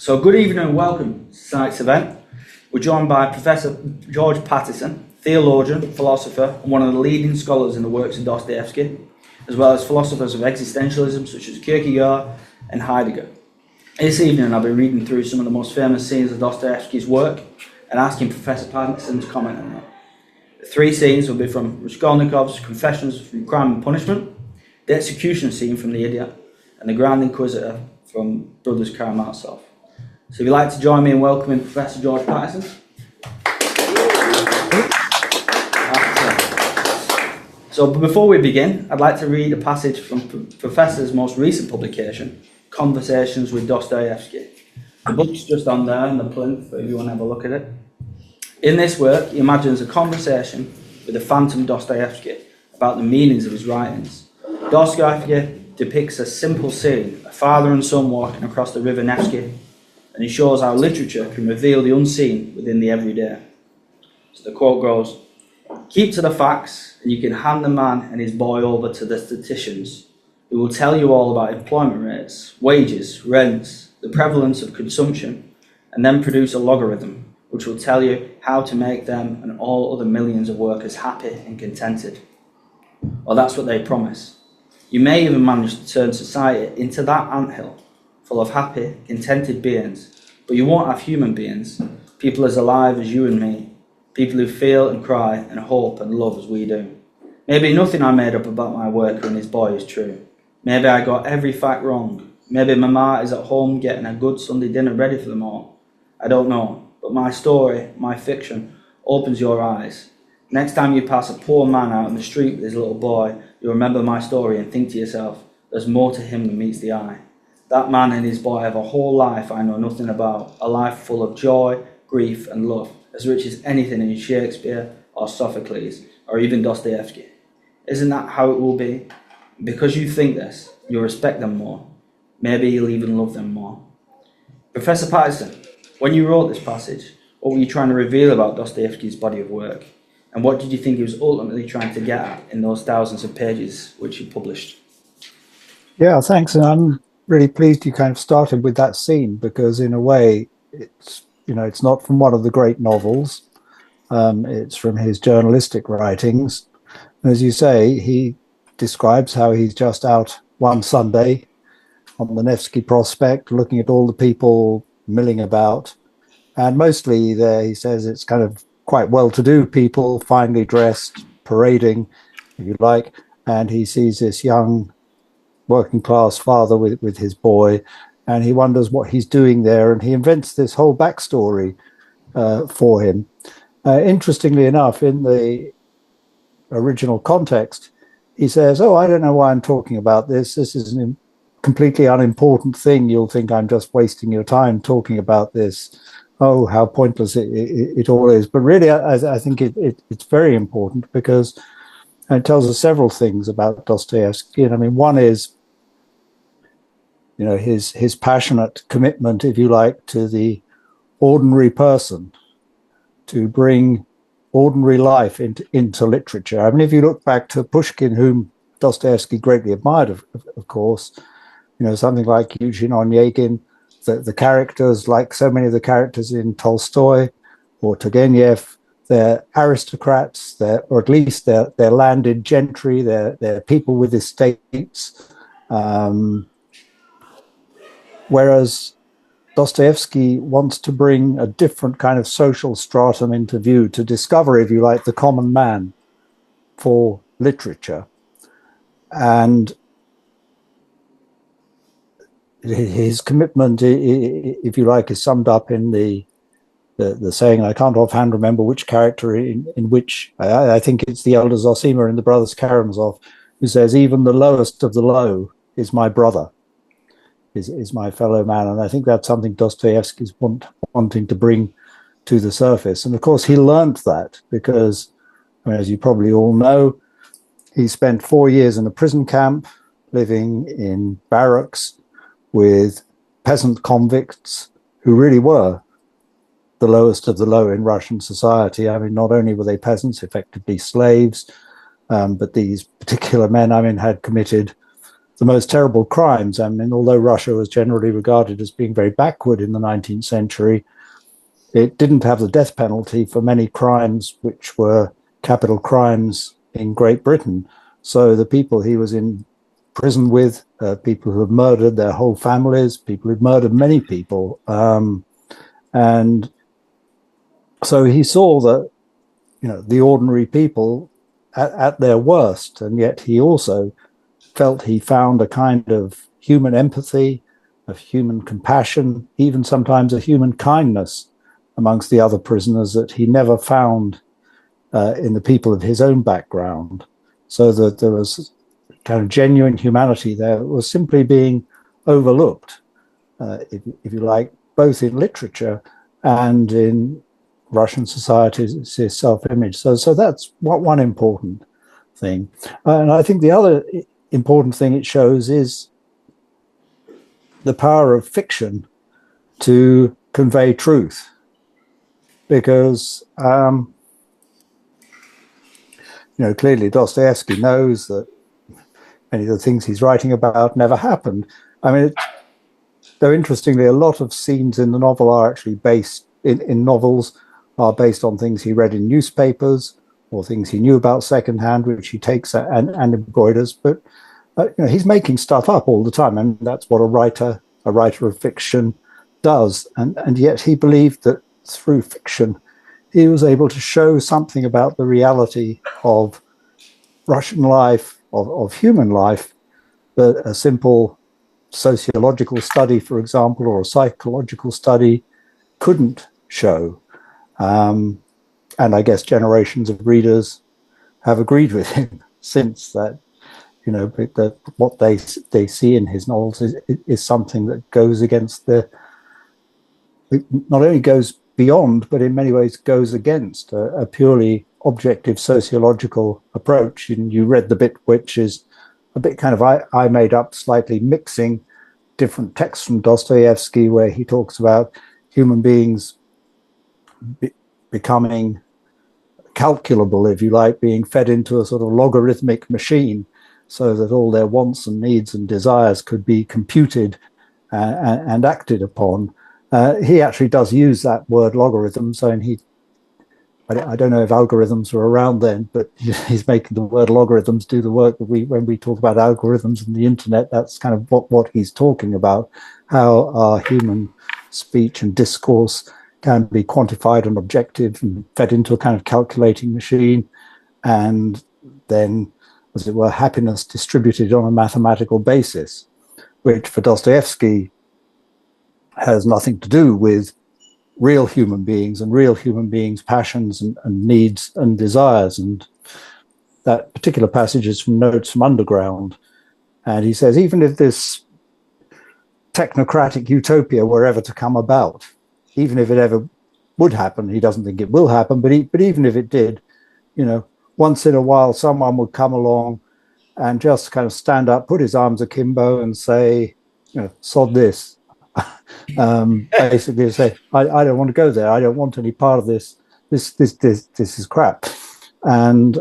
So good evening and welcome to tonight's event. We're joined by Professor George Pattison, theologian, philosopher, and one of the leading scholars in the works of Dostoevsky, as well as philosophers of existentialism such as Kierkegaard and Heidegger. This evening I'll be reading through some of the most famous scenes of Dostoevsky's work and asking Professor Pattison to comment on them. The three scenes will be from Raskolnikov's Confessions from Crime and Punishment, the execution scene from The Idiot, and the Grand Inquisitor from Brothers Karamazov. So if you'd like to join me in welcoming Professor George Pattison. So before we begin, I'd like to read a passage from Professor's most recent publication, Conversations with Dostoevsky. The book's just on there in the plinth, if you want to have a look at it. In this work, he imagines a conversation with the phantom Dostoevsky about the meanings of his writings. Dostoevsky depicts a simple scene, a father and son walking across the river Nevsky, and he shows how literature can reveal the unseen within the everyday. So the quote goes, "Keep to the facts, and you can hand the man and his boy over to the statisticians, who will tell you all about employment rates, wages, rents, the prevalence of consumption, and then produce a logarithm, which will tell you how to make them and all other millions of workers happy and contented." Well, that's what they promise. You may even manage to turn society into that anthill, full of happy, contented beings, but you won't have human beings, people as alive as you and me, people who feel and cry and hope and love as we do. Maybe nothing I made up about my worker and his boy is true. Maybe I got every fact wrong. Maybe Mama is at home getting a good Sunday dinner ready for them all. I don't know, but my story, my fiction, opens your eyes. Next time you pass a poor man out in the street with his little boy, you'll remember my story and think to yourself, there's more to him than meets the eye. That man and his boy have a whole life I know nothing about, a life full of joy, grief and love, as rich as anything in Shakespeare or Sophocles or even Dostoevsky. Isn't that how it will be? Because you think this, you'll respect them more. Maybe you'll even love them more. Professor Pattison, when you wrote this passage, what were you trying to reveal about Dostoevsky's body of work? And what did you think he was ultimately trying to get at in those thousands of pages which you published? Yeah, thanks. And I'm really pleased you kind of started with that scene, because in a way it's not from one of the great novels. It's from his journalistic writings. And as you say, he describes how he's just out one Sunday on the Nevsky Prospect looking at all the people milling about. And mostly there, he says, it's kind of quite well-to-do people, finely dressed, parading, if you like. And he sees this young working-class father with his boy, and he wonders what he's doing there, and he invents this whole backstory for him. Interestingly enough, in the original context, he says, "Oh, I don't know why I'm talking about this. This is a completely unimportant thing. You'll think I'm just wasting your time talking about this. Oh, how pointless it all is." But really, I think it's very important, because it tells us several things about Dostoevsky. And I mean, one is, his passionate commitment, if you like, to the ordinary person, to bring ordinary life into literature. I mean, if you look back to Pushkin, whom Dostoevsky greatly admired, of course, something like Eugene Onegin, the characters, like so many of the characters in Tolstoy or Turgenev, they're aristocrats, or at least they're landed gentry, they're people with estates. Whereas Dostoevsky wants to bring a different kind of social stratum into view, to discover, if you like, the common man for literature. And his commitment, if you like, is summed up in the saying, I can't offhand remember which character in which, I think it's the elder Zosima in the Brothers Karamazov, who says, "Even the lowest of the low is my brother, is my fellow man." And I think that's something Dostoevsky's wanting to bring to the surface. And of course, he learned that because, as you probably all know, he spent 4 years in a prison camp, living in barracks with peasant convicts who really were the lowest of the low in Russian society. I mean, not only were they peasants, effectively slaves, but these particular men, had committed the most terrible crimes. I mean, although Russia was generally regarded as being very backward in the 19th century, it didn't have the death penalty for many crimes which were capital crimes in Great Britain. So the people he was in prison with, people who had murdered their whole families, people who'd murdered many people. And so he saw that, the ordinary people at their worst, and yet he also felt he found a kind of human empathy, of human compassion, even sometimes a human kindness amongst the other prisoners that he never found in the people of his own background. So that there was kind of genuine humanity there that was simply being overlooked, if you like, both in literature and in Russian society's self-image. So that's one important thing. And I think the other important thing it shows is the power of fiction to convey truth. Because, clearly Dostoevsky knows that many of the things he's writing about never happened. I mean, though interestingly, a lot of scenes in the novel are actually based, in novels, are based on things he read in newspapers or things he knew about secondhand, which he takes and embroiders. But he's making stuff up all the time, and that's what a writer of fiction does. And yet he believed that through fiction, he was able to show something about the reality of Russian life, of human life, that a simple sociological study, for example, or a psychological study couldn't show. And I guess generations of readers have agreed with him since that, that what they see in his novels is something that goes against not only goes beyond, but in many ways goes against a purely objective sociological approach. And you read the bit which is a bit kind of I made up, slightly mixing different texts from Dostoevsky, where he talks about human beings becoming calculable, if you like, being fed into a sort of logarithmic machine so that all their wants and needs and desires could be computed and acted upon. He actually does use that word logarithm. So I don't know if algorithms were around then, but he's making the word logarithms do the work that when we talk about algorithms and the internet, that's kind of what he's talking about, how our human speech and discourse can be quantified and objective and fed into a kind of calculating machine, and then, as it were, happiness distributed on a mathematical basis, which for Dostoevsky has nothing to do with real human beings and real human beings' passions and needs and desires. And that particular passage is from Notes from Underground. And he says, even if this technocratic utopia were ever to come about, even if it ever would happen, he doesn't think it will happen, but even if it did, once in a while someone would come along and just kind of stand up, put his arms akimbo and say, sod this. Basically say, I don't want to go there. I don't want any part of this. This is crap. And,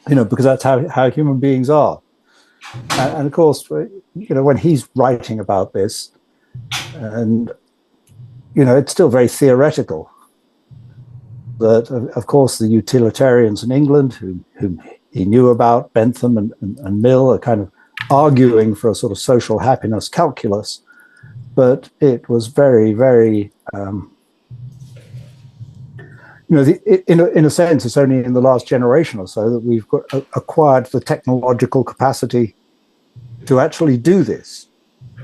because that's how human beings are. And of course, when he's writing about this, and, it's still very theoretical. That, of course, the utilitarians in England, whom he knew about, Bentham and Mill, are kind of arguing for a sort of social happiness calculus. But it was very, very, in a sense, it's only in the last generation or so that we've acquired the technological capacity to actually do this.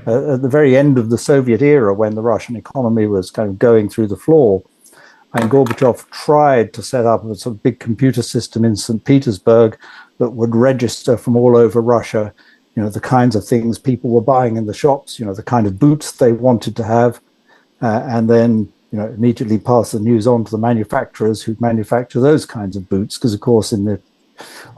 At the very end of the Soviet era, when the Russian economy was kind of going through the floor, and Gorbachev tried to set up a sort of big computer system in St. Petersburg that would register from all over Russia, the kinds of things people were buying in the shops, the kind of boots they wanted to have, and then, immediately pass the news on to the manufacturers who'd manufacture those kinds of boots. Because, of course, in the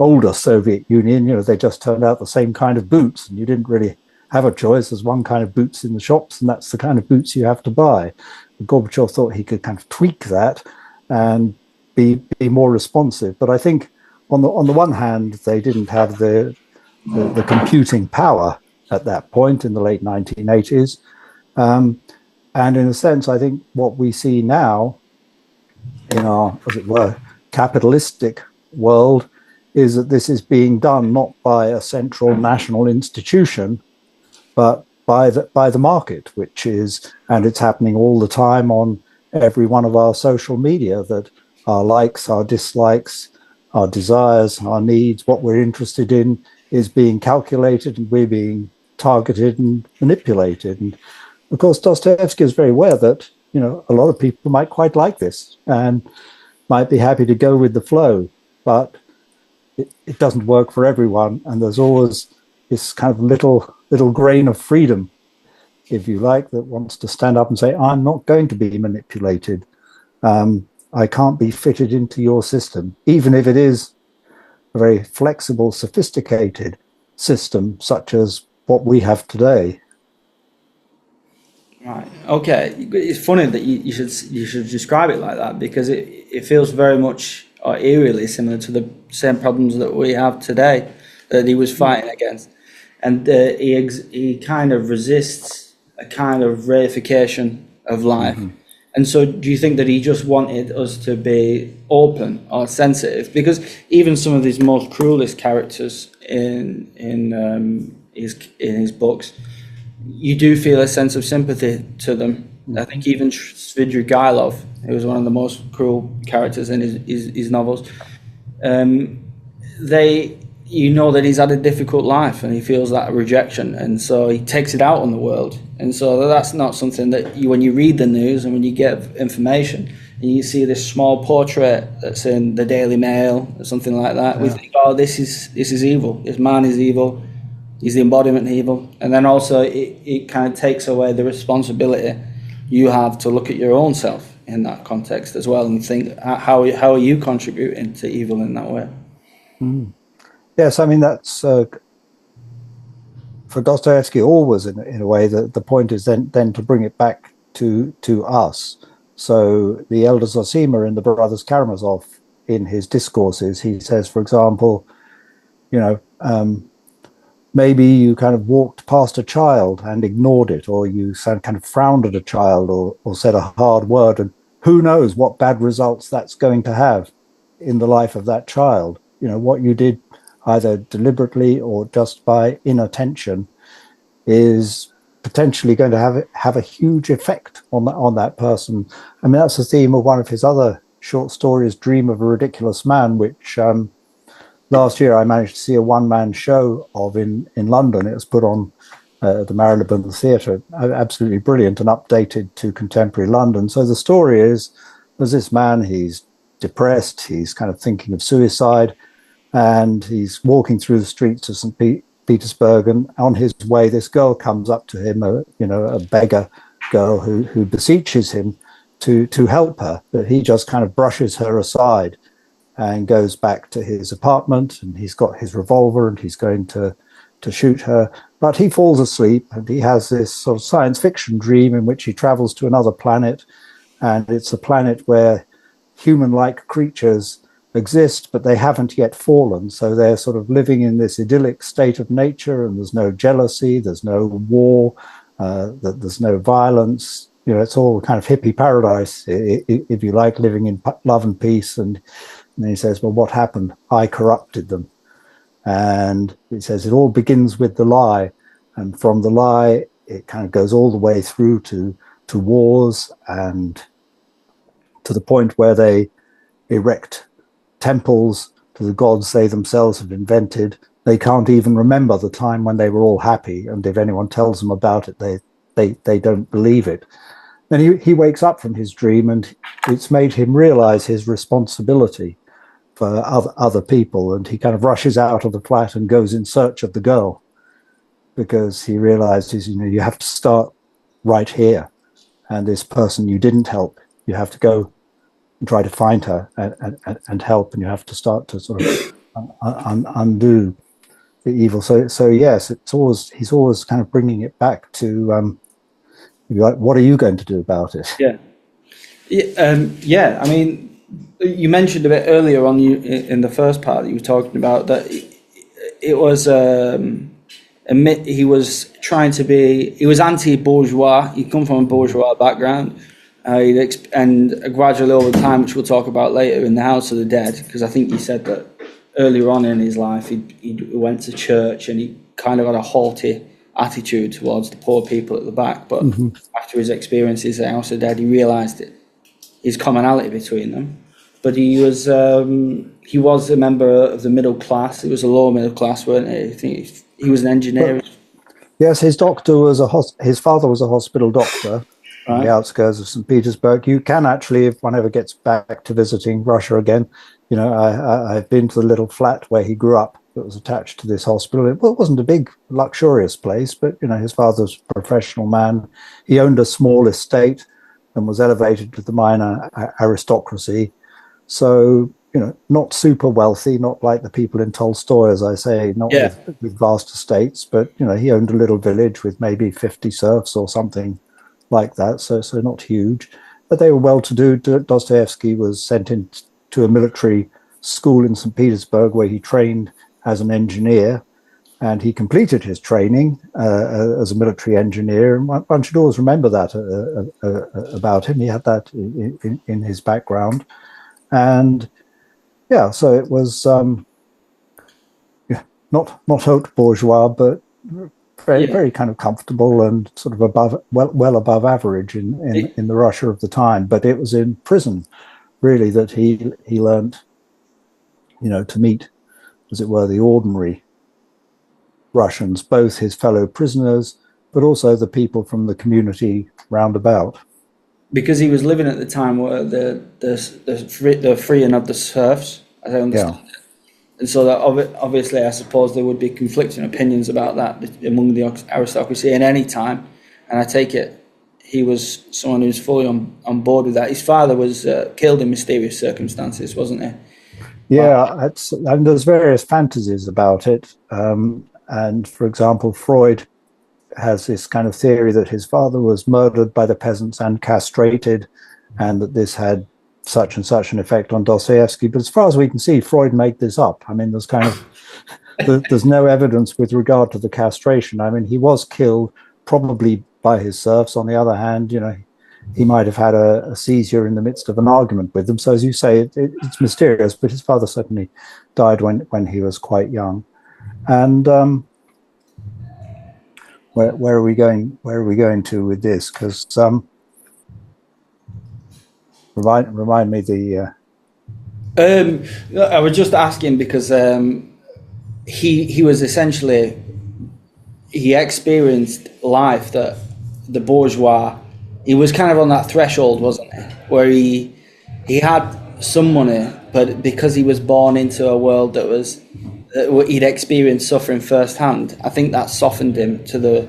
older Soviet Union, they just turned out the same kind of boots, and you didn't really have a choice. There's one kind of boots in the shops, and that's the kind of boots you have to buy. And Gorbachev thought he could kind of tweak that and be more responsive. But I think on the one hand, they didn't have the the computing power at that point in the late 1980s. And in a sense, I think what we see now in our, as it were, capitalistic world is that this is being done not by a central national institution, but by the market, which is, and it's happening all the time on every one of our social media, that our likes, our dislikes, our desires, our needs, what we're interested in is being calculated, and we're being targeted and manipulated. And of course, Dostoevsky is very aware that, you know, a lot of people might quite like this and might be happy to go with the flow, but it doesn't work for everyone. And there's always this kind of little grain of freedom, if you like, that wants to stand up and say, I'm not going to be manipulated. I can't be fitted into your system, even if it is a very flexible, sophisticated system, such as what we have today. Right. Okay. It's funny that you should describe it like that, because it feels very much or eerily similar to the same problems that we have today that he was fighting against, and he kind of resists a kind of reification of life. Mm-hmm. And so, do you think that he just wanted us to be open or sensitive? Because even some of his most cruelest characters in his books, you do feel a sense of sympathy to them. I think even Svidrigailov, who was one of the most cruel characters in his novels, you know that he's had a difficult life and he feels that rejection, and so he takes it out on the world. And so that's not something that when you read the news and when you get information and you see this small portrait that's in the Daily Mail or something like that, we think, oh, this is evil. This man is evil. He's the embodiment of evil. And then also it kind of takes away the responsibility you have to look at your own self in that context as well and think, how are you contributing to evil in that way? Mm. Yes, I mean, that's for Dostoevsky always in a way that the point is then to bring it back to us. So the elder Zosima in the Brothers Karamazov, in his discourses, he says, for example, you know, maybe you kind of walked past a child and ignored it, or you kind of frowned at a child or said a hard word, and who knows what bad results that's going to have in the life of that child. You know, what you did either deliberately or just by inattention is potentially going to have a huge effect on that person. I mean, that's the theme of one of his other short stories, Dream of a Ridiculous Man, which last year I managed to see a one-man show of in London. It was put on the Marylebone Theatre, absolutely brilliant and updated to contemporary London. So the story is, there's this man, he's depressed, he's kind of thinking of suicide, and he's walking through the streets of St. Petersburg, and on his way, this girl comes up to him, a beggar girl who beseeches him to help her, but he just kind of brushes her aside and goes back to his apartment, and he's got his revolver and he's going to shoot her. But he falls asleep, and he has this sort of science fiction dream in which he travels to another planet, and it's a planet where human-like creatures exist, but they haven't yet fallen. So they're sort of living in this idyllic state of nature, and there's no jealousy, there's no war, there's no violence. You know, it's all kind of hippie paradise, if you like, living in love and peace. And then he says, well, what happened? I corrupted them. And he says it all begins with the lie. And from the lie, it kind of goes all the way through to wars, and to the point where they erect temples to the gods they themselves have invented. They can't even remember the time when they were all happy. And if anyone tells them about it, they don't believe it. Then he wakes up from his dream, and it's made him realize his responsibility for other people, and he kind of rushes out of the flat and goes in search of the girl, because he realizes, you know, you have to start right here, and this person you didn't help, you have to go and try to find her and help, and you have to start to sort of undo the evil. So yes, he's always kind of bringing it back to like, what are you going to do about it? Yeah. I mean, you mentioned a bit earlier on in the first part that you were talking about that it was he was trying to be, he was anti-bourgeois. He come from a bourgeois background, and gradually over time, which we'll talk about later in the House of the Dead, because I think he said that earlier on in his life he went to church and he kind of had a haughty attitude towards the poor people at the back. But after his experiences at House of the Dead, he realised his commonality between them. But he was a member of the middle class. He was a lower middle class, weren't he? I think he was an engineer. But, yes, his doctor was his father was a hospital doctor on the outskirts of St. Petersburg. You can actually, if one ever gets back to visiting Russia again, you know, I've been to the little flat where he grew up that was attached to this hospital. It wasn't a big, luxurious place, but, you know, his father's a professional man. He owned a small estate and was elevated to the minor aristocracy. So, you know, not super wealthy, not like the people in Tolstoy, as I say, not with vast estates, but, you know, he owned a little village with maybe 50 serfs or something like that. So not huge, but they were well-to-do. Dostoevsky was sent into a military school in St. Petersburg where he trained as an engineer, and he completed his training as a military engineer. And one should always remember that about him. He had that in his background. And yeah, so it was not haute bourgeois, but very kind of comfortable and sort of well above average in the Russia of the time. But it was in prison, really, that he learned, you know, to meet, as it were, the ordinary Russians, both his fellow prisoners, but also the people from the community roundabout. Because he was living at the time where the freeing of the serfs, as I understand it. And so that obviously, I suppose there would be conflicting opinions about that among the aristocracy in any time. And I take it he was someone who was fully on board with that. His father was killed in mysterious circumstances, wasn't he? Yeah, and there's various fantasies about it. And for example, Freud has this kind of theory that his father was murdered by the peasants and castrated, and that this had such and such an effect on Dostoevsky. But as far as we can see, Freud made this up. I mean, there's kind of there's no evidence with regard to the castration. I mean, he was killed probably by his serfs. On the other hand, you know, he might have had a seizure in the midst of an argument with them. So as you say, it's mysterious, but his father certainly died when he was quite young. And where are we going? Where are we going to with this? Because remind me the. I was just asking because he was essentially, he experienced life that the bourgeois. He was kind of on that threshold, wasn't he? Where he had some money, but because he was born into a world that was he'd experienced suffering firsthand, I think that softened him to the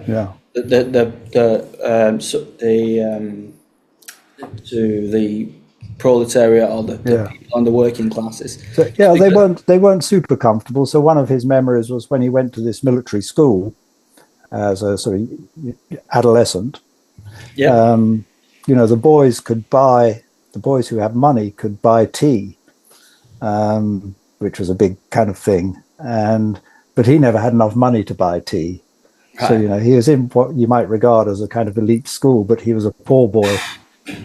proletariat or the people on the working classes. So, yeah, they weren't super comfortable. So one of his memories was when he went to this military school as a sort of adolescent. Yeah, you know, the boys who had money could buy tea, which was a big kind of thing. But he never had enough money to buy tea. Right. So, you know, he was in what you might regard as a kind of elite school, but he was a poor boy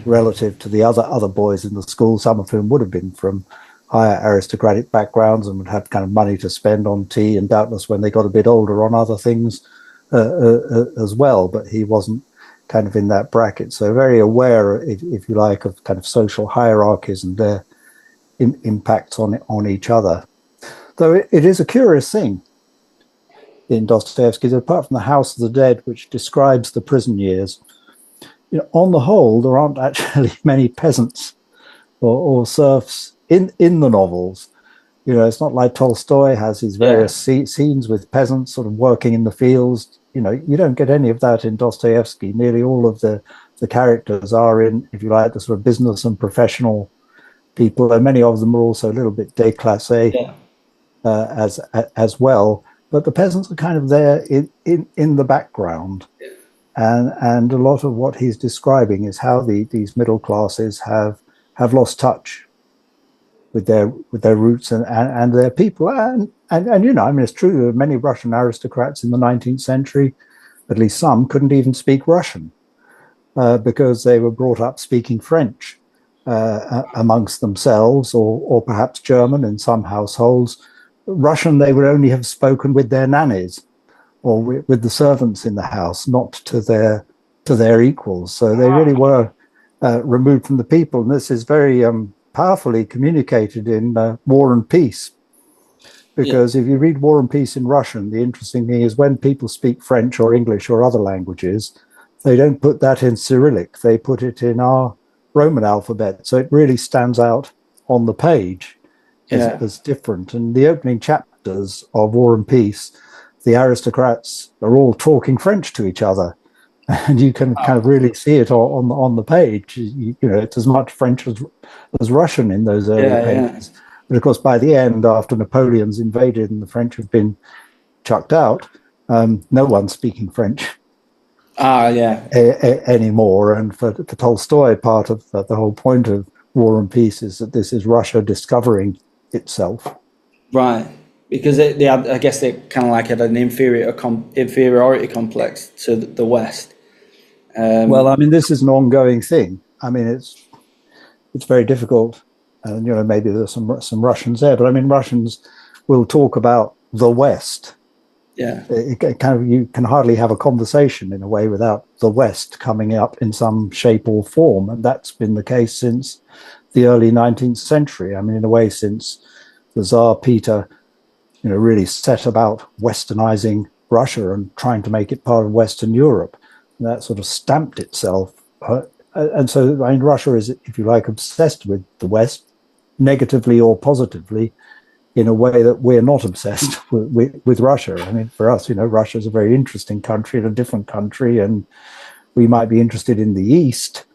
relative to the other boys in the school, some of whom would have been from higher aristocratic backgrounds and would have kind of money to spend on tea, and doubtless when they got a bit older on other things as well. But he wasn't kind of in that bracket. So very aware, if you like, of kind of social hierarchies and their impacts on each other. Though it is a curious thing in Dostoevsky, that apart from the House of the Dead, which describes the prison years, you know, on the whole, there aren't actually many peasants or serfs in the novels. You know, it's not like Tolstoy has these various scenes with peasants sort of working in the fields. You know, you don't get any of that in Dostoevsky. Nearly all of the characters are in, if you like, the sort of business and professional people, and many of them are also a little bit déclassé as well. But the peasants are kind of there in the background. And a lot of what he's describing is how these middle classes have lost touch with their roots and their people. And you know, I mean, it's true that many Russian aristocrats in the 19th century, at least some, couldn't even speak Russian because they were brought up speaking French amongst themselves, or perhaps German in some households. Russian they would only have spoken with their nannies or with the servants in the house, not to their equals. So they really were removed from the people. And this is very powerfully communicated in War and Peace. Because if you read War and Peace in Russian, the interesting thing is when people speak French or English or other languages, they don't put that in Cyrillic. They put it in our Roman alphabet. So it really stands out on the page as different. And the opening chapters of War and Peace, the aristocrats are all talking French to each other. And you can kind of really see it on the page. You know, it's as much French as Russian in those early pages. But of course, by the end, after Napoleon's invaded and the French have been chucked out, no one's speaking French anymore. And for Tolstoy, part of the whole point of War and Peace is that this is Russia discovering itself. Right. Because I guess they kind of like had an inferiority complex to the West. Well, I mean, this is an ongoing thing. I mean, it's very difficult. And, you know, maybe there's some Russians there, but I mean, Russians will talk about the West. Yeah. You can hardly have a conversation in a way without the West coming up in some shape or form. And that's been the case since the early 19th century. I mean, in a way, since the Tsar Peter, you know, really set about westernizing Russia and trying to make it part of Western Europe. And that sort of stamped itself. And so, I mean, Russia is, if you like, obsessed with the West, negatively or positively, in a way that we're not obsessed with Russia. I mean, for us, you know, Russia is a very interesting country and a different country, and we might be interested in the East,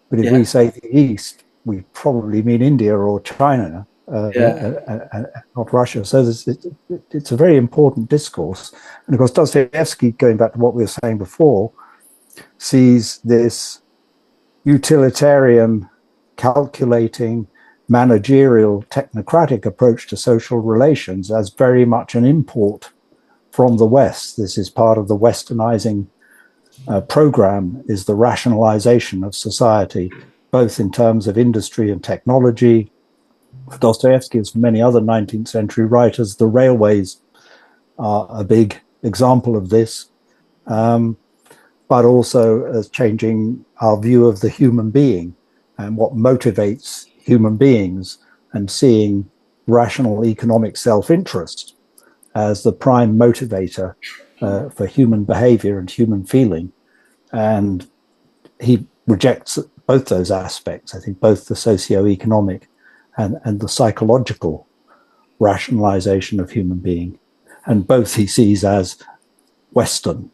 but if we say the East, we probably mean India or China, not Russia. So it's a very important discourse. And of course, Dostoevsky, going back to what we were saying before, sees this utilitarian, calculating, managerial, technocratic approach to social relations as very much an import from the West. This is part of the westernizing program, is the rationalization of society, both in terms of industry and technology. For Dostoevsky, as for many other 19th century writers, the railways are a big example of this, but also as changing our view of the human being and what motivates human beings, and seeing rational economic self-interest as the prime motivator for human behavior and human feeling. And he rejects both those aspects, I think, both the socio-economic and the psychological rationalization of human being. And both he sees as Western.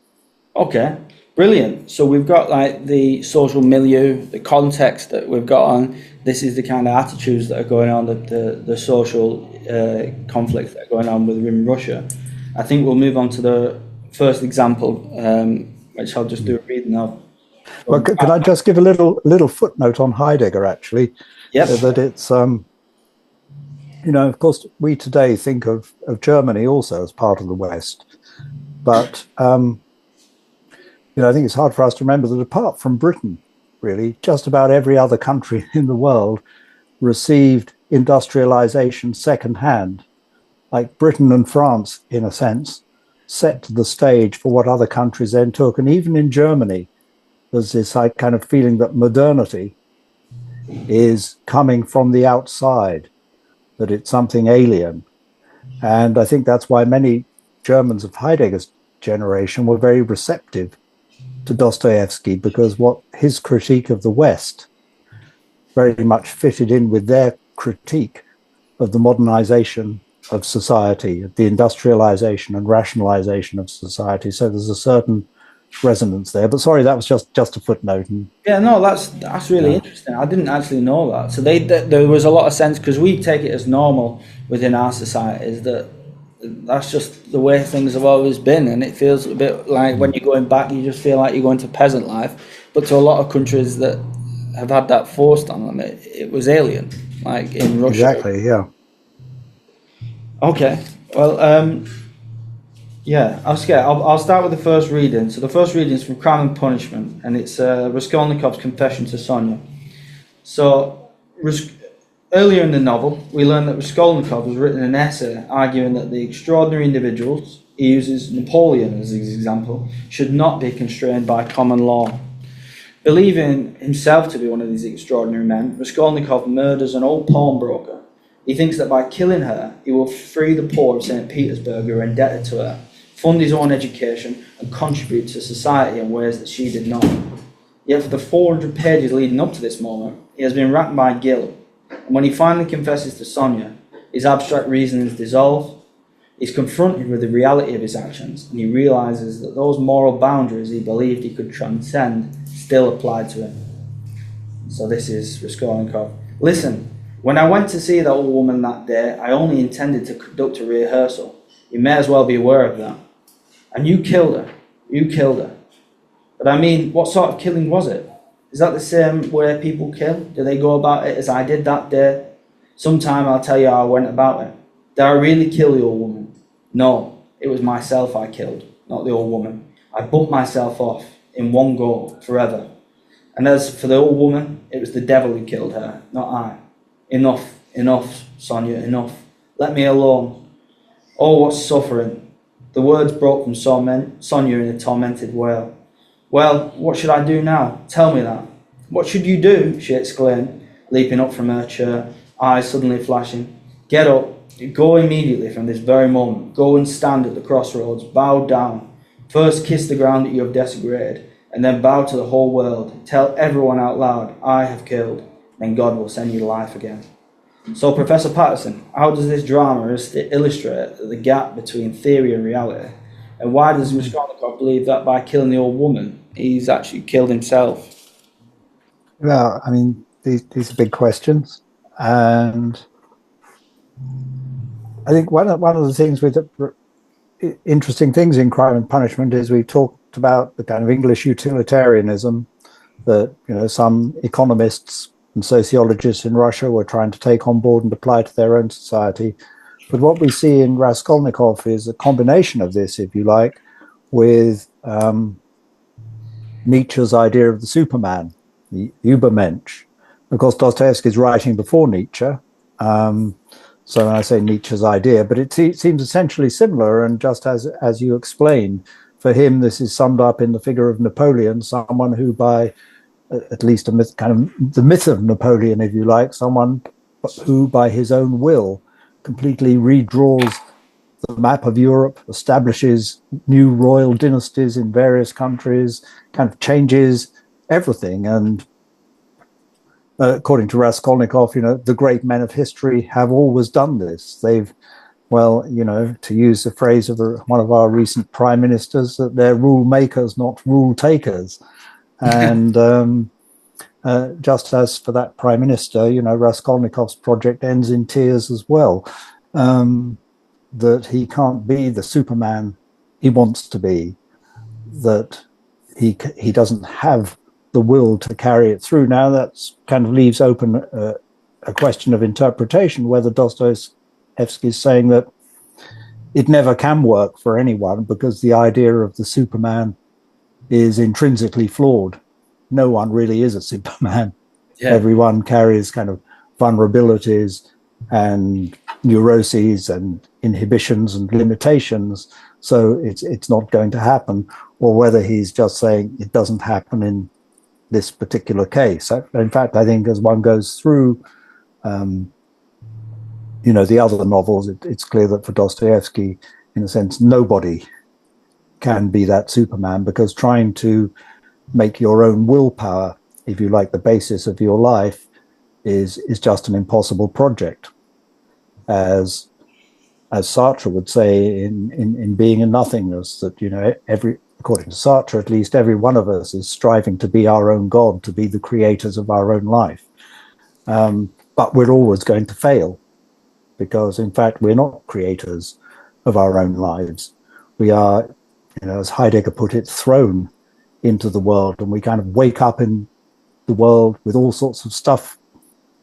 Okay, brilliant. So we've got like the social milieu, the context that we've got on. This is the kind of attitudes that are going on, the social conflicts that are going on within Russia. I think we'll move on to the first example, which I'll just do a reading of. Well, can I just give a little footnote on Heidegger, actually? Yes. That it's, you know, of course, we today think of Germany also as part of the West. But, you know, I think it's hard for us to remember that apart from Britain, really, just about every other country in the world received industrialization secondhand. Like Britain and France, in a sense, set the stage for what other countries then took. And even in Germany, there's this kind of feeling that modernity is coming from the outside, that it's something alien. And I think that's why many Germans of Heidegger's generation were very receptive to Dostoevsky, because what his critique of the West very much fitted in with their critique of the modernization of society, the industrialization and rationalization of society. So there's a certain resonance there. But sorry, that was just a footnote. Yeah, no, that's really interesting. I didn't actually know that. So there was a lot of sense, because we take it as normal within our societies that that's just the way things have always been, and it feels a bit like when you're going back, you just feel like you're going to peasant life. But to a lot of countries that have had that forced on them. It was alien, like in Russia. Exactly, yeah. Okay, well, yeah, I'll start with the first reading. So the first reading is from Crime and Punishment, and it's Raskolnikov's confession to Sonia. So earlier in the novel, we learn that Raskolnikov has written an essay arguing that the extraordinary individuals, he uses Napoleon as his example, should not be constrained by common law. Believing himself to be one of these extraordinary men, Raskolnikov murders an old pawnbroker. He thinks that by killing her, he will free the poor of St. Petersburg who are indebted to her, fund his own education, and contribute to society in ways that she did not. Yet for the 400 pages leading up to this moment, he has been racked by guilt, and when he finally confesses to Sonia, his abstract reasonings dissolve. He's confronted with the reality of his actions, and he realises that those moral boundaries he believed he could transcend still applied to him. So this is Raskolnikov. Listen, when I went to see that old woman that day, I only intended to conduct a rehearsal. You may as well be aware of that. And you killed her. You killed her. But I mean, what sort of killing was it? Is that the same way people kill? Do they go about it as I did that day? Sometime I'll tell you how I went about it. Did I really kill the old woman? No, it was myself I killed, not the old woman. I bumped myself off in one go, forever. And as for the old woman, it was the devil who killed her, not I. Enough, enough, Sonia, enough. Let me alone. Oh, what suffering. The words broke from Sonia in a tormented wail. Well, what should I do now? Tell me that. What should you do? She exclaimed, leaping up from her chair, eyes suddenly flashing. Get up. Go immediately from this very moment. Go and stand at the crossroads. Bow down. First kiss the ground that you have desecrated, and then bow to the whole world. Tell everyone out loud, I have killed. Then God will send you life again. So, Professor Pattison, how does this drama illustrate the gap between theory and reality? And why does Raskolnikov believe that by killing the old woman, he's actually killed himself? Well, I mean, these are big questions. And I think one of the things with interesting things in Crime and Punishment is we talked about the kind of English utilitarianism that, you know, some economists and sociologists in Russia were trying to take on board and apply to their own society. But what we see in Raskolnikov is a combination of this, if you like, with Nietzsche's idea of the Superman, the Übermensch. Of course, Dostoevsky is writing before Nietzsche, so when I say Nietzsche's idea, but it seems essentially similar. And just as you explained, for him, this is summed up in the figure of Napoleon, someone who, by at least a myth, kind of the myth of Napoleon, if you like, someone who, by his own will, completely redraws the map of Europe, establishes new royal dynasties in various countries, kind of changes everything. And according to Raskolnikov, you know, the great men of history have always done this. They've, well, you know, to use the phrase of one of our recent prime ministers, that they're rule makers, not rule takers. And just as for that prime minister, you know, Raskolnikov's project ends in tears as well. That he can't be the Superman he wants to be, that he doesn't have the will to carry it through. Now that kind of leaves open a question of interpretation, whether Dostoevsky is saying that it never can work for anyone because the idea of the Superman is intrinsically flawed. No one really is a Superman. Yeah. Everyone carries kind of vulnerabilities and neuroses and inhibitions and limitations. So it's not going to happen. Or whether he's just saying it doesn't happen in this particular case. In fact, I think as one goes through, you know, the other novels, it's clear that for Dostoevsky, in a sense, nobody can be that Superman, because trying to make your own willpower, if you like, the basis of your life is just an impossible project. As Sartre would say in Being and Nothingness, that, you know, according to Sartre, at least every one of us is striving to be our own God, to be the creators of our own life. But we're always going to fail, because in fact, we're not creators of our own lives. We are, you know, as Heidegger put it, thrown into the world, and we kind of wake up in the world with all sorts of stuff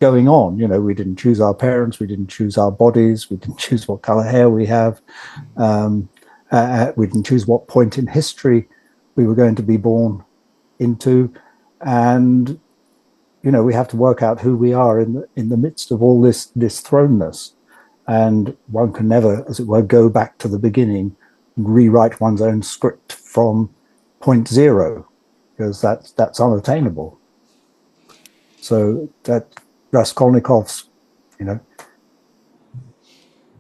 going on. You know, we didn't choose our parents, we didn't choose our bodies, we didn't choose what color hair we have, we didn't choose what point in history we were going to be born into, and you know, we have to work out who we are in the midst of all this thrownness, and one can never, as it were, go back to the beginning and rewrite one's own script from point zero, because that's unattainable. So that Raskolnikov's, you know,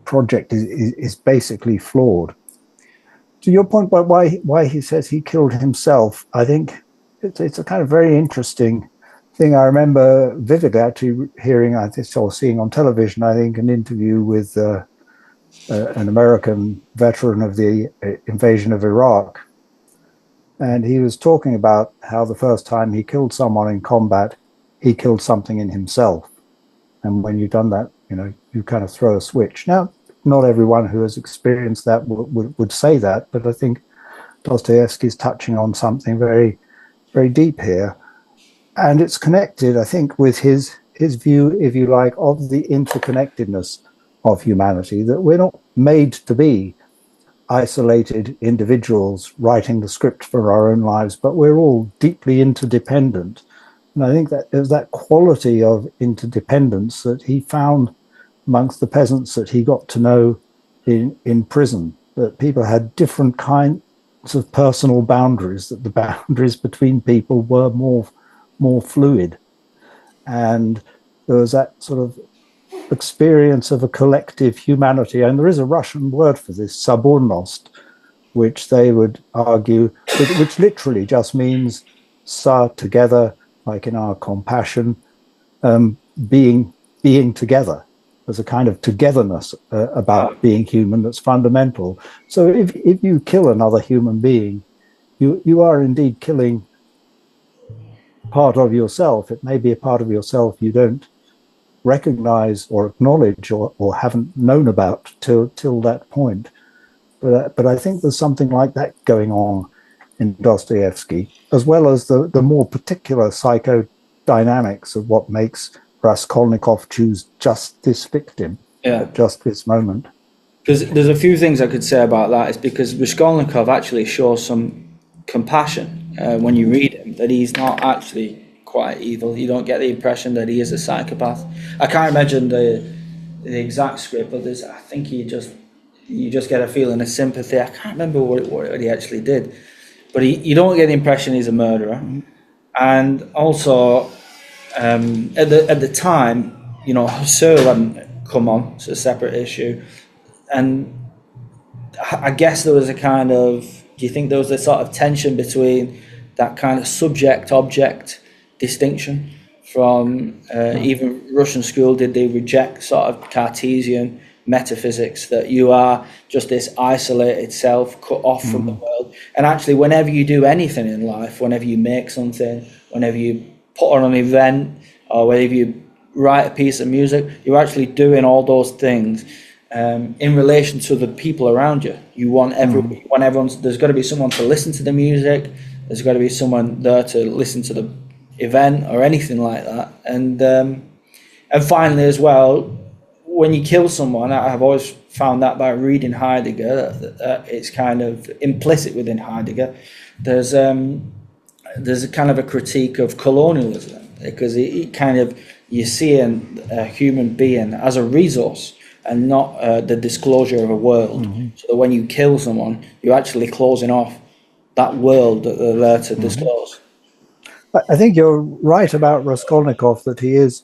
project is basically flawed. To your point about why he says he killed himself, I think it's a kind of very interesting thing. I remember vividly actually hearing, I think, or seeing on television, I think, an interview with an American veteran of the invasion of Iraq. And he was talking about how the first time he killed someone in combat, he killed something in himself. And when you've done that, you know, you kind of throw a switch. Now, not everyone who has experienced that would say that, but I think Dostoevsky is touching on something very, very deep here. And it's connected, I think, with his view, if you like, of the interconnectedness of humanity, that we're not made to be isolated individuals writing the script for our own lives, but we're all deeply interdependent. And I think that there's that quality of interdependence that he found amongst the peasants that he got to know in prison, that people had different kinds of personal boundaries, that the boundaries between people were more fluid. And there was that sort of experience of a collective humanity. And there is a Russian word for this, sabornost, which they would argue, which literally just means sa, together, like in our compassion, being together. There's a kind of togetherness about being human that's fundamental. So if you kill another human being, you are indeed killing part of yourself. It may be a part of yourself you don't recognize or acknowledge or haven't known about till that point. But I think there's something like that going on in Dostoevsky, as well as the more particular psychodynamics of what makes Raskolnikov choose just this victim at just this moment. Because there's a few things I could say about that. It's because Raskolnikov actually shows some compassion when you read him, that he's not actually quite evil. You don't get the impression that he is a psychopath. I can't imagine the exact script, but I think you just get a feeling of sympathy. I can't remember what he actually did, but you don't get the impression he's a murderer. And also, at the time, you know, Husserl hadn't come on. It's a separate issue, and I guess there was a kind of. Do you think there was a sort of tension between that kind of subject-object distinction from even Russian school? Did they reject sort of Cartesian metaphysics, that you are just this isolated self cut off from the world? And actually, whenever you do anything in life, whenever you make something, whenever you put on an event, or whenever you write a piece of music, you're actually doing all those things in relation to the people around you. You want everyone's. There's got to be someone to listen to the music. There's got to be someone there to listen to the event or anything like that. And finally, as well, when you kill someone, I've always found that by reading Heidegger, that it's kind of implicit within Heidegger. There's a kind of a critique of colonialism, because it kind of, you're seeing a human being as a resource and not the disclosure of a world. So that when you kill someone, you're actually closing off that world that they're there to disclose. I think you're right about Raskolnikov, that he is,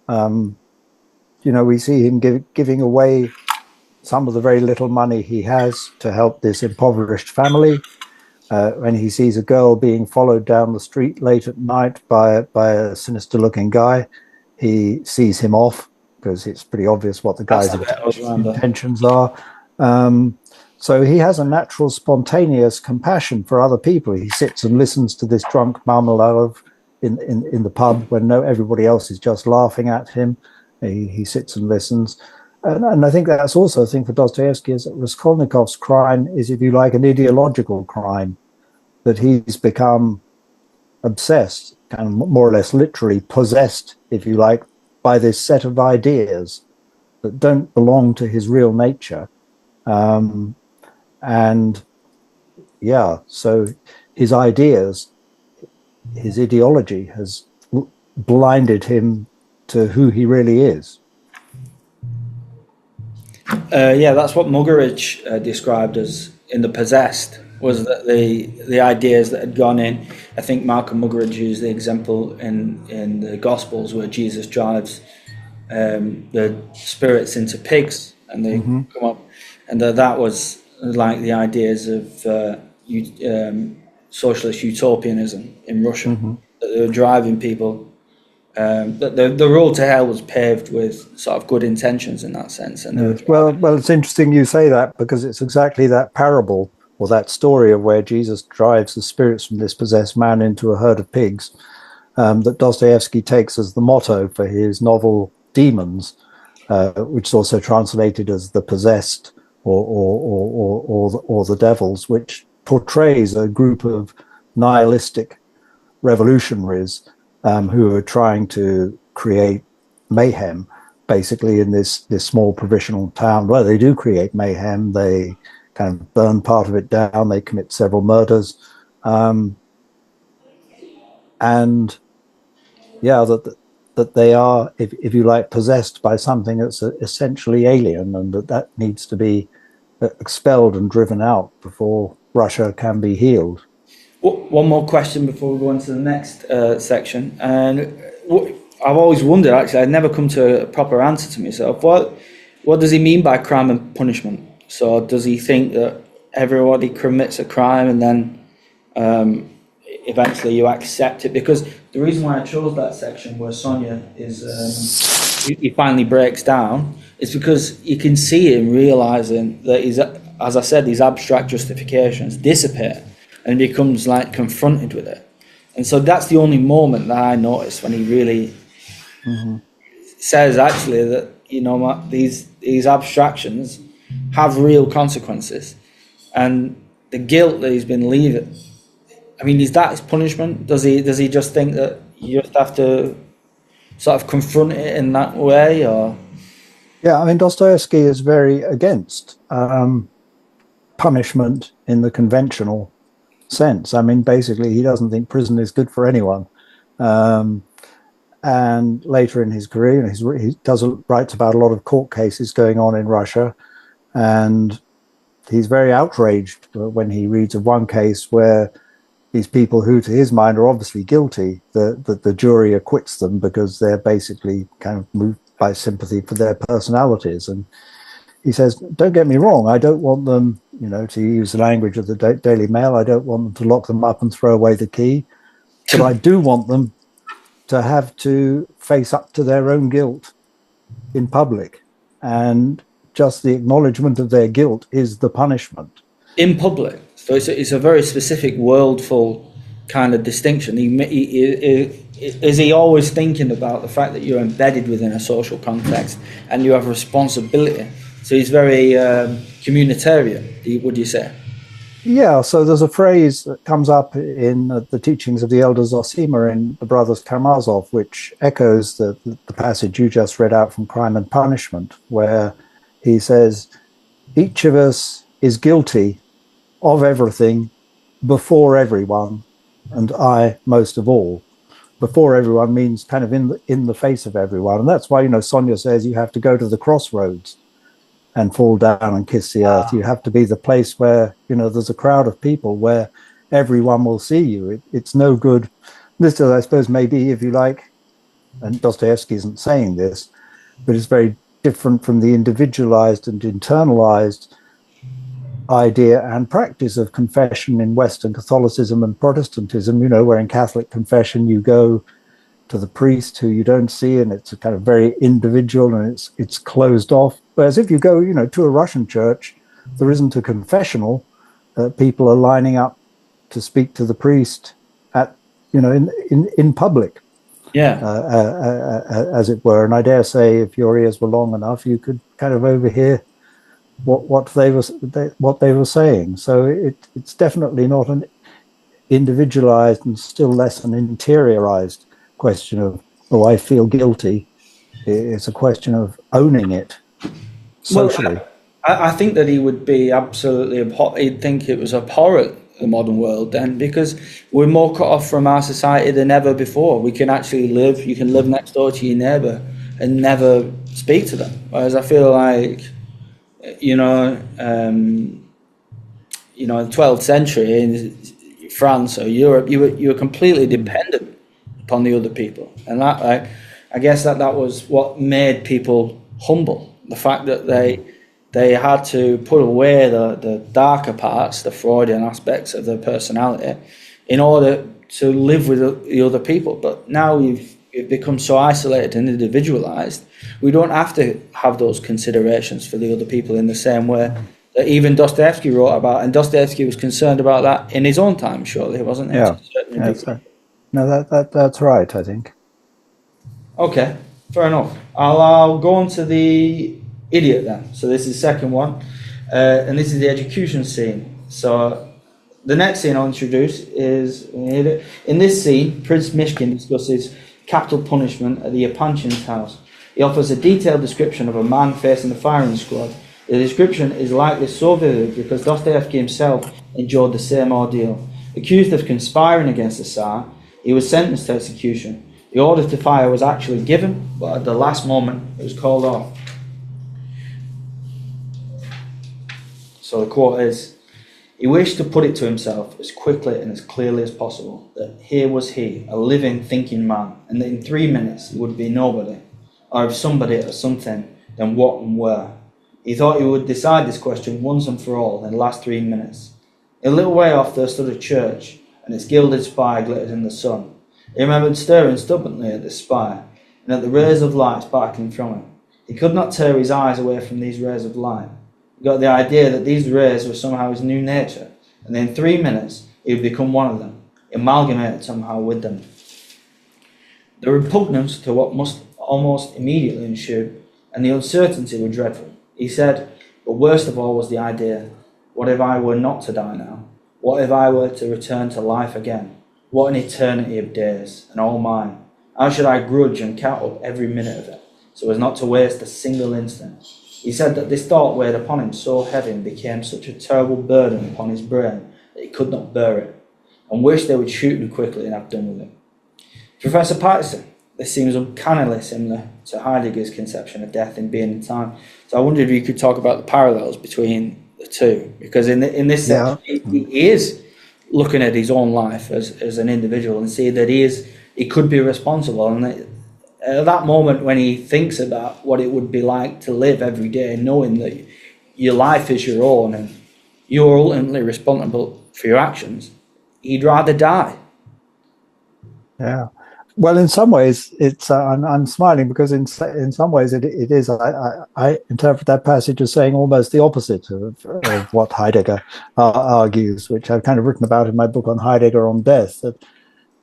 you know, we see him giving away some of the very little money he has to help this impoverished family. When he sees a girl being followed down the street late at night by a sinister-looking guy, he sees him off, because it's pretty obvious what the guy's intentions are. So he has a natural, spontaneous compassion for other people. He sits and listens to this drunk Marmeladov in the pub when everybody else is just laughing at him. He sits and listens. And I think that's also a thing for Dostoevsky, is that Raskolnikov's crime is, if you like, an ideological crime, that he's become obsessed, kind of more or less literally possessed, if you like, by this set of ideas that don't belong to his real nature. And yeah, so his ideas, his ideology has blinded him to who he really is. Yeah, that's what Muggeridge described as in The Possessed, was that the ideas that had gone in. I think Malcolm Muggeridge used the example in the Gospels where Jesus drives the spirits into pigs and they come up, and that was like the ideas of socialist utopianism in Russia, that they were driving people. That the road to hell was paved with sort of good intentions in that sense. And well, it's interesting you say that, because it's exactly that parable or that story of where Jesus drives the spirits from this possessed man into a herd of pigs that Dostoevsky takes as the motto for his novel Demons, which is also translated as The Possessed or the Devils, which portrays a group of nihilistic revolutionaries who are trying to create mayhem, basically, in this small provincial town. Well, they do create mayhem. They kind of burn part of it down. They commit several murders, and yeah, that they are, if you like, possessed by something that's essentially alien, and that needs to be expelled and driven out before Russia can be healed. one more question before we go on to the next section. And I've always wondered, actually, I've never come to a proper answer to myself. What does he mean by crime and punishment? So does he think that everybody commits a crime and then eventually you accept it? Because the reason why I chose that section where Sonia is, he finally breaks down, is because you can see him realizing that as I said, these abstract justifications dissipate and he becomes like confronted with it. And so that's the only moment that I noticed when he really says actually that, you know, these abstractions have real consequences, and the guilt that he's been leaving. I mean, is that his punishment? Does he just think that you just have to sort of confront it in that way, or? Yeah, I mean, Dostoevsky is very against punishment in the conventional sense. I mean, basically, he doesn't think prison is good for anyone. And later in his career, he writes about a lot of court cases going on in Russia, and he's very outraged when he reads of one case where these people who, to his mind, are obviously guilty, the jury acquits them because they're basically kind of moved by sympathy for their personalities. And he says, don't get me wrong, I don't want them, you know, to use the language of the Daily Mail, I don't want them to lock them up and throw away the key, but I do want them to have to face up to their own guilt in public. And just the acknowledgement of their guilt is the punishment. In public. So it's a very specific worldful kind of distinction. Is he always thinking about the fact that you're embedded within a social context and you have a responsibility? So he's very communitarian, would you say? Yeah, so there's a phrase that comes up in the teachings of the elder Zosima in the Brothers Karamazov, which echoes the passage you just read out from Crime and Punishment, where he says, each of us is guilty of everything before everyone, and I most of all. Before everyone means kind of in the face of everyone. And that's why, you know, Sonia says you have to go to the crossroads and fall down and kiss the earth. You have to be the place where, you know, there's a crowd of people where everyone will see you. It's no good. This is, I suppose, maybe, if you like, and Dostoevsky isn't saying this, but it's very different from the individualized and internalized idea and practice of confession in Western Catholicism and Protestantism, you know, where in Catholic confession you go to the priest who you don't see, and it's a kind of very individual and it's closed off. Whereas if you go, you know, to a Russian church, there isn't a confessional. People are lining up to speak to the priest at, you know, in public, as it were. And I dare say, if your ears were long enough, you could kind of overhear what they were saying. So it's definitely not individualized and still less an interiorized question of, oh, I feel guilty. It's a question of owning it socially. Well, I think that he would be absolutely he'd think it was abhorrent, the modern world, then, because we're more cut off from our society than ever before. We can actually live, you can live next door to your neighbour and never speak to them. Whereas I feel like, in the 12th century in France or Europe, you were completely dependent upon the other people. And that, I guess that was what made people humble. The fact that they had to put away the darker parts, the Freudian aspects of their personality, in order to live with the other people. But now we've become so isolated and individualized, we don't have to have those considerations for the other people in the same way that even Dostoevsky wrote about. And Dostoevsky was concerned about that in his own time, surely, wasn't he? Yeah, that's right. No, that's right, I think. Okay, fair enough. I'll go on to the idiot then. So this is the second one, and this is the execution scene. So the next scene I'll introduce is, in this scene, Prince Mishkin discusses capital punishment at the Apanchin's house. He offers a detailed description of a man facing the firing squad. The description is likely so vivid because Dostoevsky himself endured the same ordeal. Accused of conspiring against the Tsar, he was sentenced to execution. The order to fire was actually given, but at the last moment it was called off. So the quote is, he wished to put it to himself as quickly and as clearly as possible that here was he, a living, thinking man, and that in 3 minutes he would be nobody, or if somebody or something, then what and where. He thought he would decide this question once and for all in the last 3 minutes. A little way off there stood a church, and its gilded spire glittered in the sun. He remembered staring stubbornly at this spire, and at the rays of light sparkling from it. He could not tear his eyes away from these rays of light. He got the idea that these rays were somehow his new nature, and in 3 minutes he would become one of them, amalgamated somehow with them. The repugnance to what must almost immediately ensue, and the uncertainty were dreadful. He said, but worst of all was the idea, what if I were not to die now? What if I were to return to life again? What an eternity of days, and all mine. How should I grudge and count up every minute of it, so as not to waste a single instant? He said that this thought weighed upon him so heavy and became such a terrible burden upon his brain that he could not bear it, and wished they would shoot him quickly and have done with it. Professor Pattison, this seems uncannily similar to Heidegger's conception of death in being and time. So I wondered if you could talk about the parallels between the two, because in this sense, he is looking at his own life as an individual and see that he could be responsible. And at that moment when he thinks about what it would be like to live every day, knowing that your life is your own and you're ultimately responsible for your actions, he'd rather die. Yeah. Well, in some ways, it's I'm smiling because in some ways it is. I interpret that passage as saying almost the opposite of what Heidegger argues, which I've kind of written about in my book on Heidegger on death. That,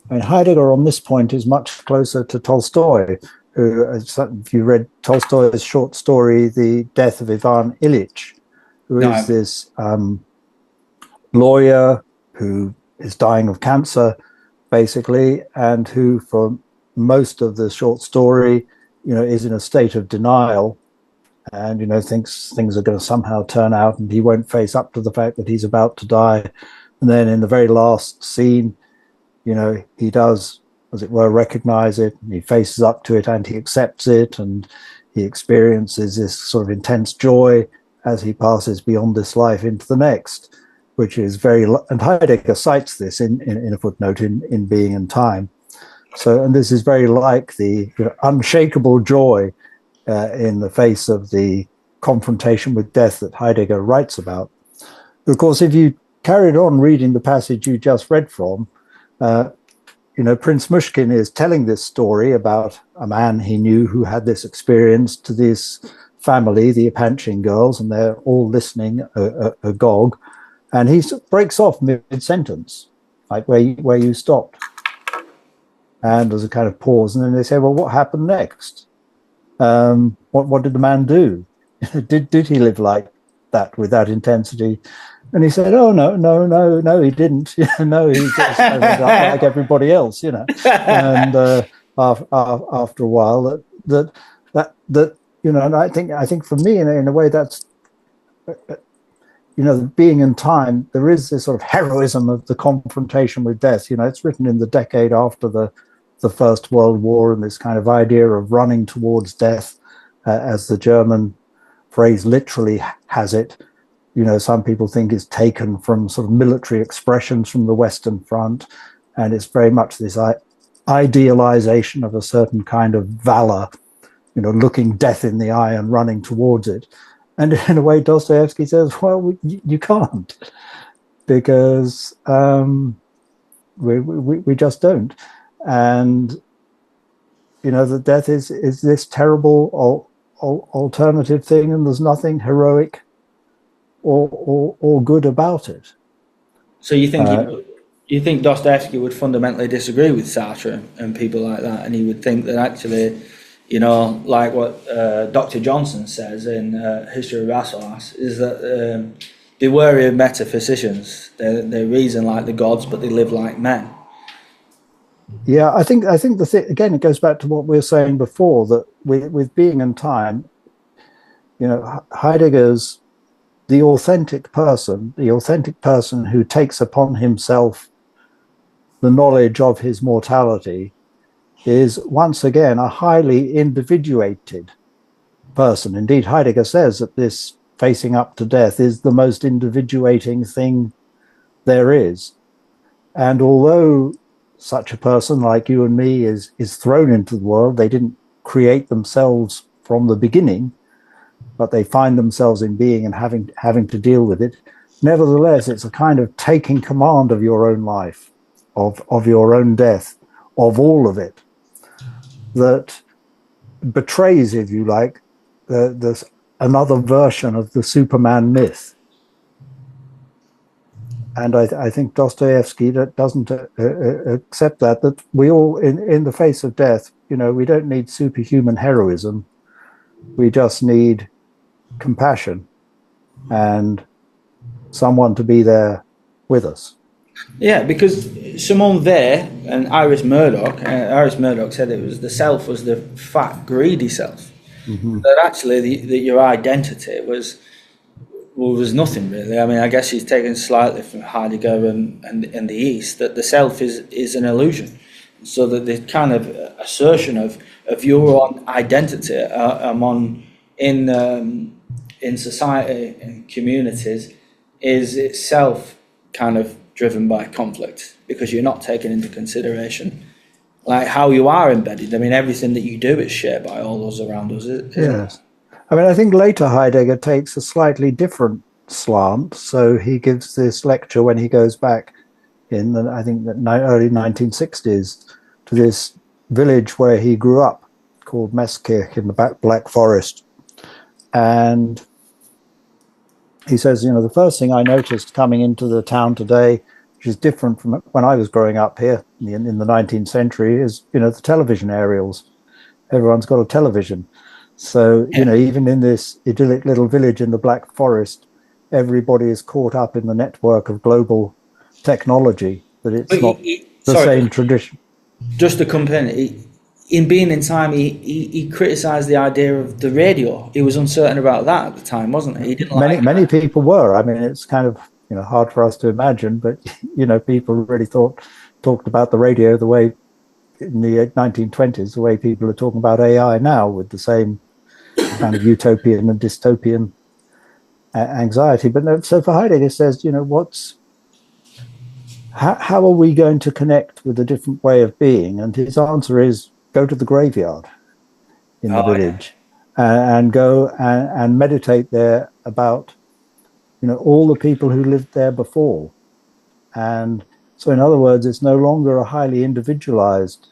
I mean, Heidegger on this point is much closer to Tolstoy, who, if you read Tolstoy's short story, The Death of Ivan Ilyich, who is this lawyer who is dying of cancer, basically, and who for most of the short story, is in a state of denial and, thinks things are going to somehow turn out and he won't face up to the fact that he's about to die. And then in the very last scene, he does, as it were, recognize it, and he faces up to it and he accepts it, and he experiences this sort of intense joy as he passes beyond this life into the next, which is and Heidegger cites this in a footnote in Being and Time. So, and this is very like the unshakable joy in the face of the confrontation with death that Heidegger writes about. Of course, if you carried on reading the passage you just read from, Prince Mushkin is telling this story about a man he knew who had this experience to this family, the Apanchin girls, and they're all listening agog. And he breaks off mid-sentence, like where you stopped. And there's a kind of pause, and then they say, well, what happened next? What did the man do? Did he live like that with that intensity? And he said, "Oh no, he didn't. No, he just ended up like everybody else, And after a while, that and I think for me, in a way, that's being in time. There is this sort of heroism of the confrontation with death. It's written in the decade after the First World War, and this kind of idea of running towards death, as the German phrase literally has it. Some people think is taken from sort of military expressions from the Western Front, and it's very much this idealization of a certain kind of valor, looking death in the eye and running towards it. And in a way, Dostoevsky says, well, you can't, because we just don't. And, that death is this terrible alternative thing, and there's nothing heroic or good about it. So you think Dostoevsky would fundamentally disagree with Sartre and people like that, and he would think that actually, like what Dr. Johnson says in History of Rasselas, is that be wary of metaphysicians. They reason like the gods, but they live like men. Yeah, I think again, it goes back to what we were saying before, that with being and time, Heidegger's the authentic person who takes upon himself the knowledge of his mortality, is once again a highly individuated person. Indeed, Heidegger says that this facing up to death is the most individuating thing there is. And although such a person like you and me is thrown into the world, they didn't create themselves from the beginning, but they find themselves in being and having to deal with it. Nevertheless, it's a kind of taking command of your own life, of your own death, of all of it, that betrays, if you like, this another version of the Superman myth. And I think Dostoevsky doesn't accept that we all, in the face of death, we don't need superhuman heroism. We just need compassion and someone to be there with us. Yeah, because Simone Weil and Iris Murdoch said the self was the fat, greedy self. Mm-hmm. That actually your identity was nothing really. I mean, I guess he's taken slightly from Heidegger and the East, that the self is an illusion. So that the kind of assertion of your own identity in society and communities is itself kind of driven by conflict, because you're not taking into consideration like how you are embedded. I mean, everything that you do is shared by all those around us. Yes. I mean, I think later Heidegger takes a slightly different slant. So he gives this lecture when he goes back in the early 1960s to this village where he grew up called Meskirch in the Black Forest. And he says, the first thing I noticed coming into the town today, which is different from when I was growing up here in the 19th century, is, the television aerials. Everyone's got a television. So, even in this idyllic little village in the Black Forest, everybody is caught up in the network of global technology, that it's not the same tradition. Just to come in, in Being in Time, he criticised the idea of the radio. He was uncertain about that at the time, wasn't he? He didn't many people were. I mean, it's kind of hard for us to imagine, but people really talked about the radio the way in the 1920s, the way people are talking about AI now, with the same kind of utopian and dystopian anxiety. But no, so for Heidegger says, how are we going to connect with a different way of being? And his answer is, go to the graveyard in the village and go and meditate there about, all the people who lived there before. And so, in other words, it's no longer a highly individualized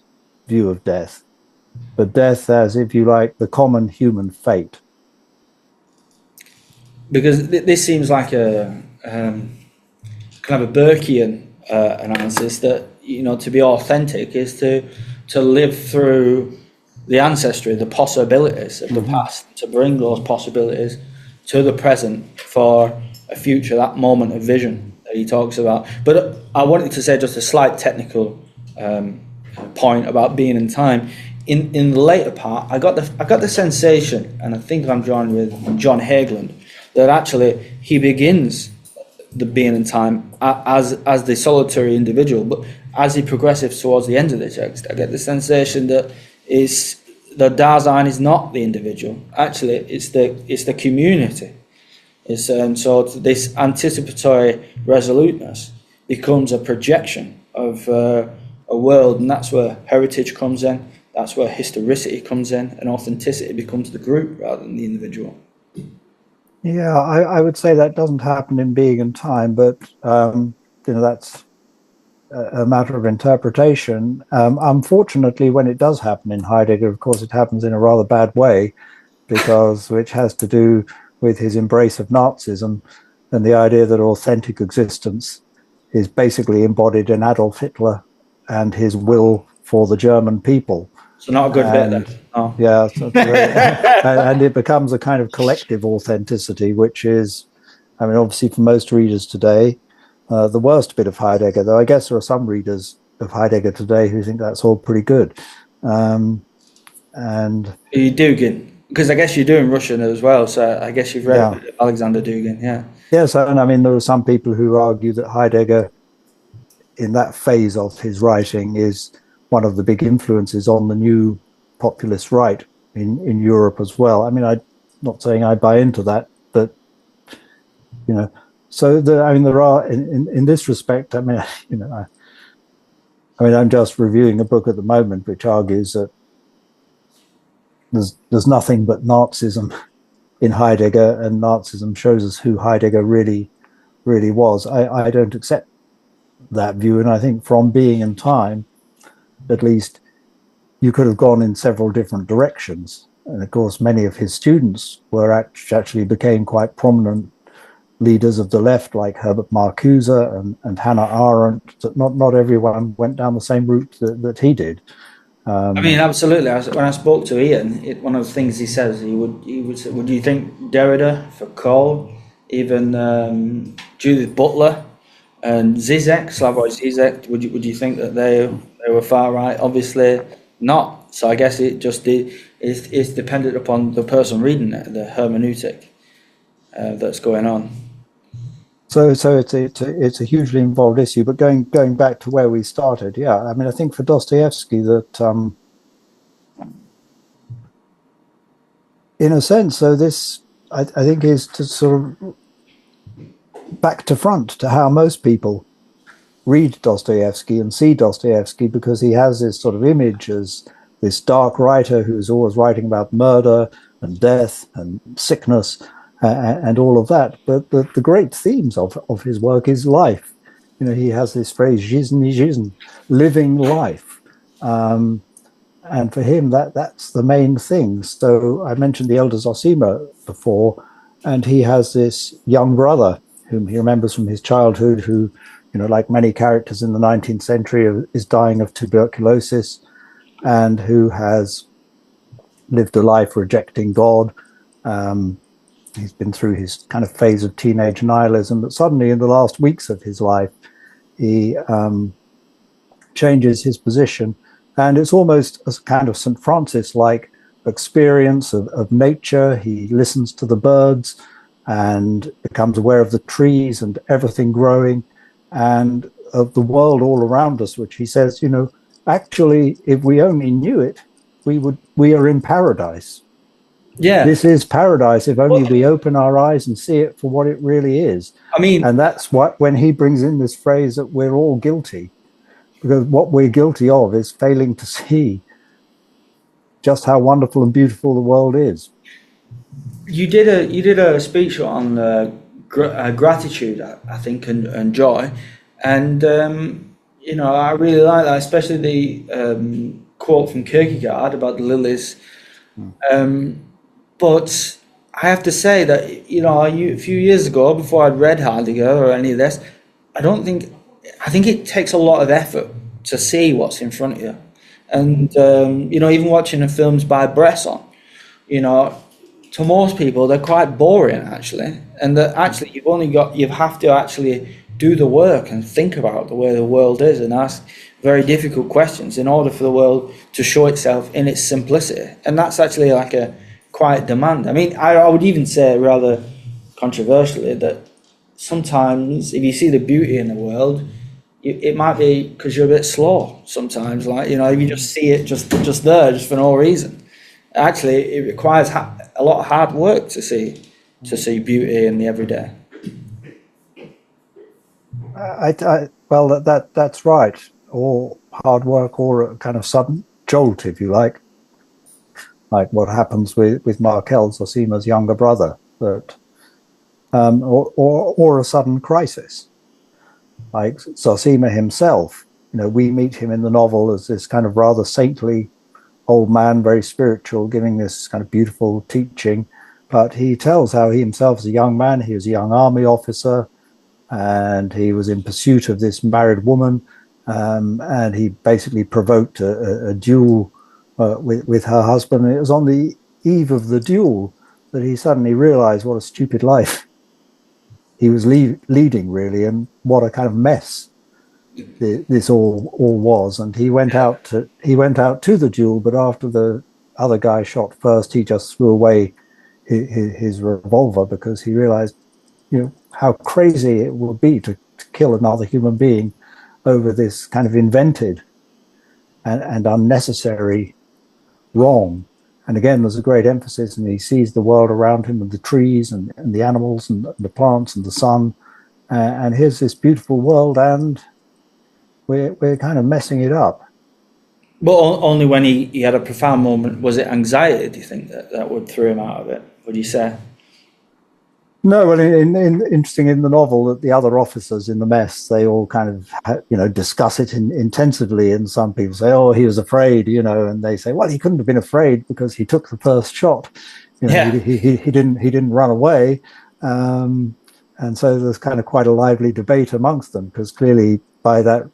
view of death, but death as, if you like, the common human fate. Because this seems like a kind of a Burkean analysis, that to be authentic is to live through the ancestry, the possibilities of the past, to bring those possibilities to the present for a future, that moment of vision that he talks about. But I wanted to say just a slight technical point about being in time. In the later part, I got the sensation, and I think I'm joined with John Hageland, that actually he begins the being in time as the solitary individual, but as he progresses towards the end of the text, I get the sensation that the Dasein is not the individual. Actually, it's the community. It's so this anticipatory resoluteness becomes a projection of a world, and that's where heritage comes in. That's where historicity comes in, and authenticity becomes the group rather than the individual. Yeah, I would say that doesn't happen in Being and Time, but that's a matter of interpretation. Unfortunately, when it does happen in Heidegger, of course, it happens in a rather bad way, which has to do with his embrace of Nazism and the idea that authentic existence is basically embodied in Adolf Hitler and his will for the German people. So not a good bit then. Oh. Yeah, and it becomes a kind of collective authenticity, which is, I mean, obviously for most readers today, the worst bit of Heidegger, though I guess there are some readers of Heidegger today who think that's all pretty good. And you Dugin, because I guess you're doing Russian as well, so I guess you've read Alexander Dugin, yeah. Yes, and I mean, there are some people who argue that Heidegger, in that phase of his writing, is one of the big influences on the new populist right in Europe as well. I mean, I'm not saying I buy into that, but so there are in this respect. I mean, I'm just reviewing a book at the moment which argues that there's nothing but Nazism in Heidegger, and Nazism shows us who Heidegger really was. I don't accept that view, and I think from Being and Time, at least, you could have gone in several different directions. And of course, many of his students actually became quite prominent leaders of the left, like Herbert Marcuse and Hannah Arendt. Not everyone went down the same route that he did. I mean, absolutely. When I spoke to Ian, one of the things he says, he would say, would you think Derrida, Foucault, even Judith Butler and Zizek, Slavoj Zizek, would you think that they were far right? Obviously not. So I guess it just is dependent upon the person reading it, the hermeneutic that's going on. So it's a hugely involved issue. But going back to where we started, yeah, I mean, I think for Dostoevsky that, in a sense, so this I think is to sort of back to front to how most people read Dostoevsky and see Dostoevsky, because he has this sort of image as this dark writer who's always writing about murder and death and sickness and all of that. But the great themes of his work is life. He has this phrase, жизнь, living life. And for him, that's the main thing. So I mentioned the elder Zosima before, and he has this young brother whom he remembers from his childhood, who, like many characters in the 19th century, is dying of tuberculosis, and who has lived a life rejecting God. He's been through his kind of phase of teenage nihilism, but suddenly in the last weeks of his life, he changes his position. And it's almost a kind of St. Francis-like experience of nature. He listens to the birds and becomes aware of the trees and everything growing, and of the world all around us, which he says, actually, if we only knew it, we are in paradise. Yeah, this is paradise if only we open our eyes and see it for what it really is. I mean, and that's when he brings in this phrase that we're all guilty, because what we're guilty of is failing to see just how wonderful and beautiful the world is. You did a speech on gratitude, I think, and joy, and I really like that, especially the quote from Kierkegaard about the lilies. But I have to say that a few years ago, before I'd read Heidegger or any of this, I think it takes a lot of effort to see what's in front of you, and even watching the films by Bresson, to most people, they're quite boring actually, and that actually you have to actually do the work and think about the way the world is and ask very difficult questions in order for the world to show itself in its simplicity. And that's actually like a quiet demand. I mean, I would even say rather controversially that sometimes if you see the beauty in the world, it might be because you're a bit slow sometimes. Like, you know, if you just see it just there, just for no reason. Actually, it requires a lot of hard work to see beauty in the everyday. Well, that's right. Or hard work, or a kind of sudden jolt, if you like what happens with Markel, Zosima's younger brother, that or a sudden crisis, like Zosima himself. You know, we meet him in the novel as this kind of rather saintly old man, very spiritual, giving this kind of beautiful teaching. But he tells how he himself, as a young man, he was a young army officer, and he was in pursuit of this married woman, and he basically provoked a duel with her husband. And it was on the eve of the duel that he suddenly realized what a stupid life he was leading, really, and what a kind of mess this all was. And he went out to the duel, but after the other guy shot first, he just threw away his revolver, because he realized, you know, how crazy it would be to kill another human being over this kind of invented and unnecessary wrong. And again, there's a great emphasis, and he sees the world around him, and the trees and the animals and the plants and the sun, and here's this beautiful world, and we're kind of messing it up. But only when he had a profound moment. Was it anxiety, do you think, that would throw him out of it, would you say? No, well, interesting in the novel that the other officers in the mess, they all kind of, you know, discuss it intensively. And some people say, "Oh, he was afraid," you know, and they say, "Well, he couldn't have been afraid because he took the first shot. You know, Yeah. he didn't run away." And so there's kind of quite a lively debate amongst them, because clearly by that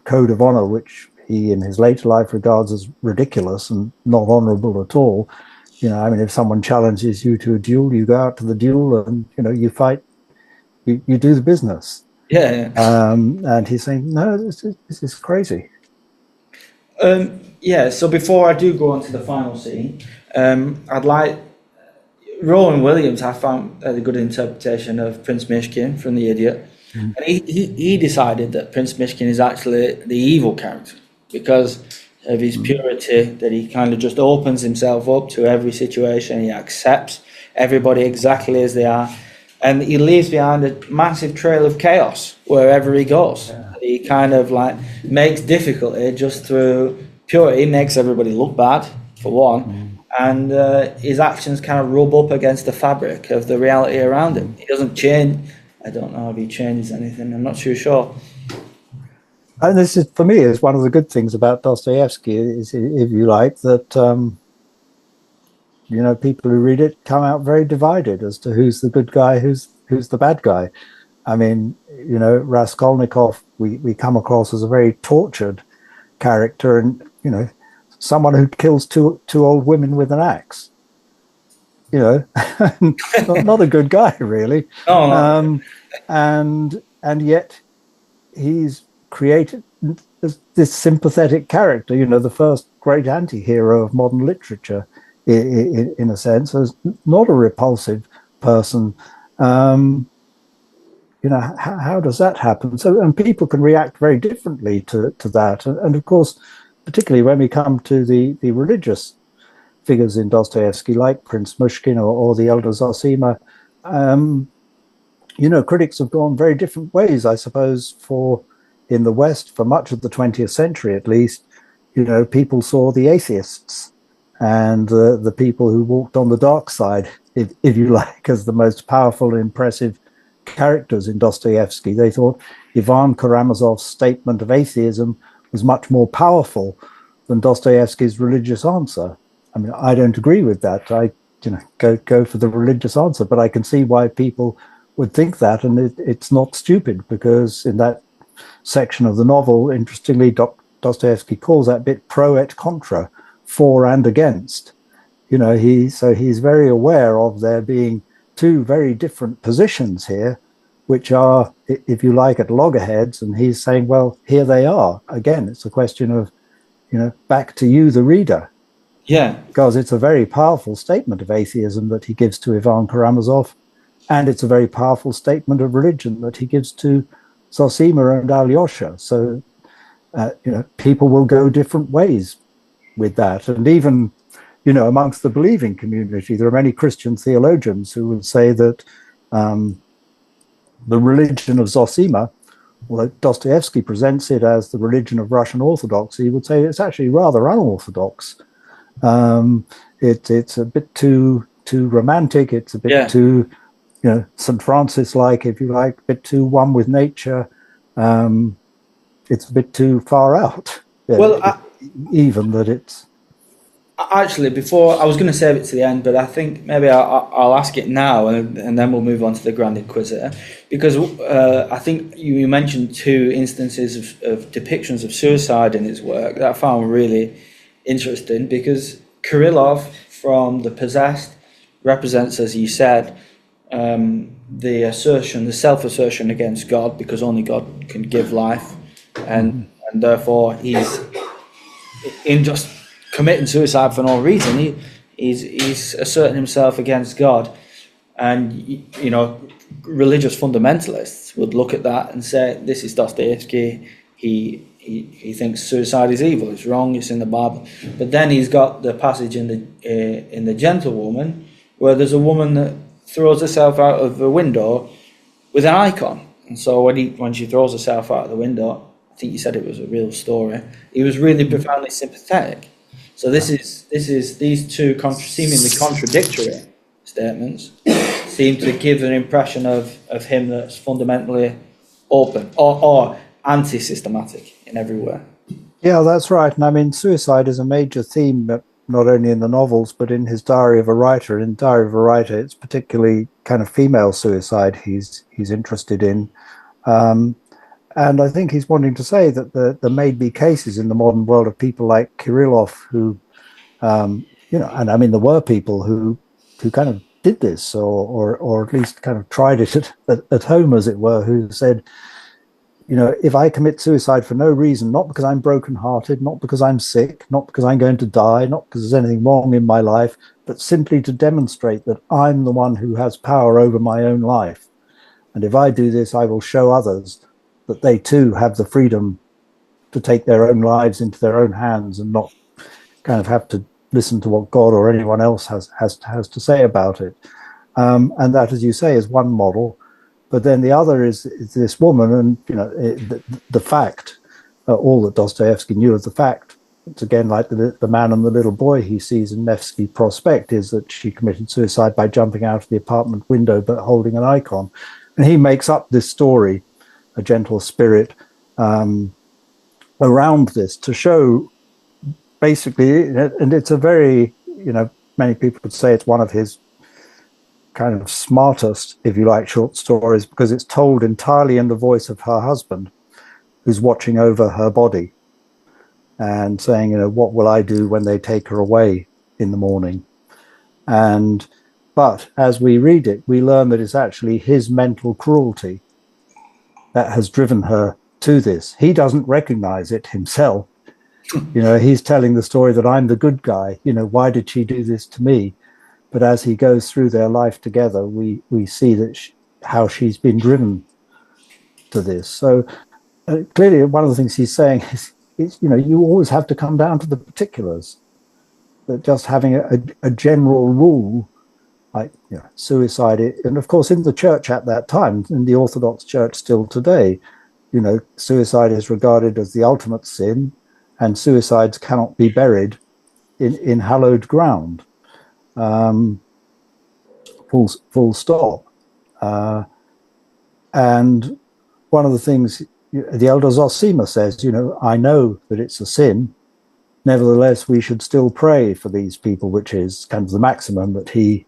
code of honor, which he in his later life regards as ridiculous and not honorable at all. You know, I mean, if someone challenges you to a duel, you go out to the duel and, you know, you fight, you do the business. Yeah. And he's saying, no, this is crazy. Yeah, so before I do go on to the final scene, I'd like... Rowan Williams, I found a good interpretation of Prince Mishkin from The Idiot. Mm. And he decided that Prince Mishkin is actually the evil character because of his purity, that he kind of just opens himself up to every situation. He accepts everybody exactly as they are, and he leaves behind a massive trail of chaos wherever he goes. Yeah. He kind of like makes difficulty just through purity. He makes everybody look bad, for one, and his actions kind of rub up against the fabric of the reality around him. He doesn't change. I don't know if he changes anything. I'm not too sure. And this is, for me, is one of the good things about Dostoevsky, is, if you like, that you know, people who read it come out very divided as to who's the good guy, who's the bad guy. I mean, you know, Raskolnikov, we come across as a very tortured character, and, you know, someone who kills two old women with an axe. You know, not a good guy, really. Oh, no. And yet he's created this sympathetic character, you know, the first great anti-hero of modern literature, in a sense, as not a repulsive person. You know, how does that happen? So, and people can react very differently to that. And of course, particularly when we come to the religious figures in Dostoevsky, like Prince Mushkin or the elder Zosima, you know, critics have gone very different ways, I suppose, in the West, for much of the 20th century at least. You know, people saw the atheists and the people who walked on the dark side, if you like, as the most powerful and impressive characters in Dostoevsky. They thought Ivan Karamazov's statement of atheism was much more powerful than Dostoevsky's religious answer. I mean, I don't agree with that. I, you know, go for the religious answer, but I can see why people would think that, and it's not stupid, because in that section of the novel, interestingly, Dostoevsky calls that bit pro et contra, for and against. He's very aware of there being two very different positions here, which are, if you like, at loggerheads, and he's saying, well, here they are. Again, it's a question of, back to you, the reader. Yeah. Because it's a very powerful statement of atheism that he gives to Ivan Karamazov, and it's a very powerful statement of religion that he gives to Zosima and Alyosha. So, people will go different ways with that. And even, amongst the believing community, there are many Christian theologians who would say that the religion of Zosima, although Dostoevsky presents it as the religion of Russian Orthodoxy, he would say it's actually rather unorthodox. It's a bit too romantic. It's a bit too, St. Francis-like, if you like, a bit too one with nature. It's a bit too far out. Well, even that it's... Actually, before, I was going to save it to the end, but I think maybe I'll ask it now, and then we'll move on to the Grand Inquisitor, because I think you mentioned two instances of depictions of suicide in his work that I found really interesting, because Kirillov from The Possessed represents, as you said, the self-assertion against God, because only God can give life, and therefore he's in just committing suicide for no reason. He's asserting himself against God, and religious fundamentalists would look at that and say, this is Dostoevsky. He thinks suicide is evil, it's wrong, it's in the Bible. But then he's got the passage in the Gentlewoman where there's a woman that throws herself out of a window with an icon. And so when she throws herself out of the window, I think you said it was a real story, he was really profoundly sympathetic. So this is these two seemingly contradictory statements seem to give an impression of him that's fundamentally open or anti-systematic in every way. Yeah, that's right. And I mean, suicide is a major theme, not only in the novels, but in his Diary of a Writer. In Diary of a Writer, it's particularly kind of female suicide he's interested in. And I think he's wanting to say that there may be cases in the modern world of people like Kirillov who, and I mean, there were people who kind of did this or at least kind of tried it at home, as it were, who said, if I commit suicide for no reason, not because I'm brokenhearted, not because I'm sick, not because I'm going to die, not because there's anything wrong in my life, but simply to demonstrate that I'm the one who has power over my own life. And if I do this, I will show others that they too have the freedom to take their own lives into their own hands and not kind of have to listen to what God or anyone else has to say about it. And that, as you say, is one model. But then the other is this woman, and the fact, all that Dostoevsky knew of the fact. It's again like the man and the little boy he sees in Nevsky Prospect, is that she committed suicide by jumping out of the apartment window but holding an icon. And he makes up this story, a gentle spirit, around this to show basically, and it's a very, many people would say it's one of his kind of smartest, if you like, short stories, because it's told entirely in the voice of her husband, who's watching over her body and saying, what will I do when they take her away in the morning? But as we read it, we learn that it's actually his mental cruelty that has driven her to this. He doesn't recognize it himself. He's telling the story that I'm the good guy. Why did she do this to me? But as he goes through their life together, we see that how she's been driven to this. So clearly, one of the things he's saying is you always have to come down to the particulars. That just having a general rule, like suicide, and of course in the church at that time, in the Orthodox Church still today, suicide is regarded as the ultimate sin, and suicides cannot be buried in hallowed ground. Full stop. And one of the things the elder Zosima says, I know that it's a sin. Nevertheless, we should still pray for these people, which is kind of the maximum that he,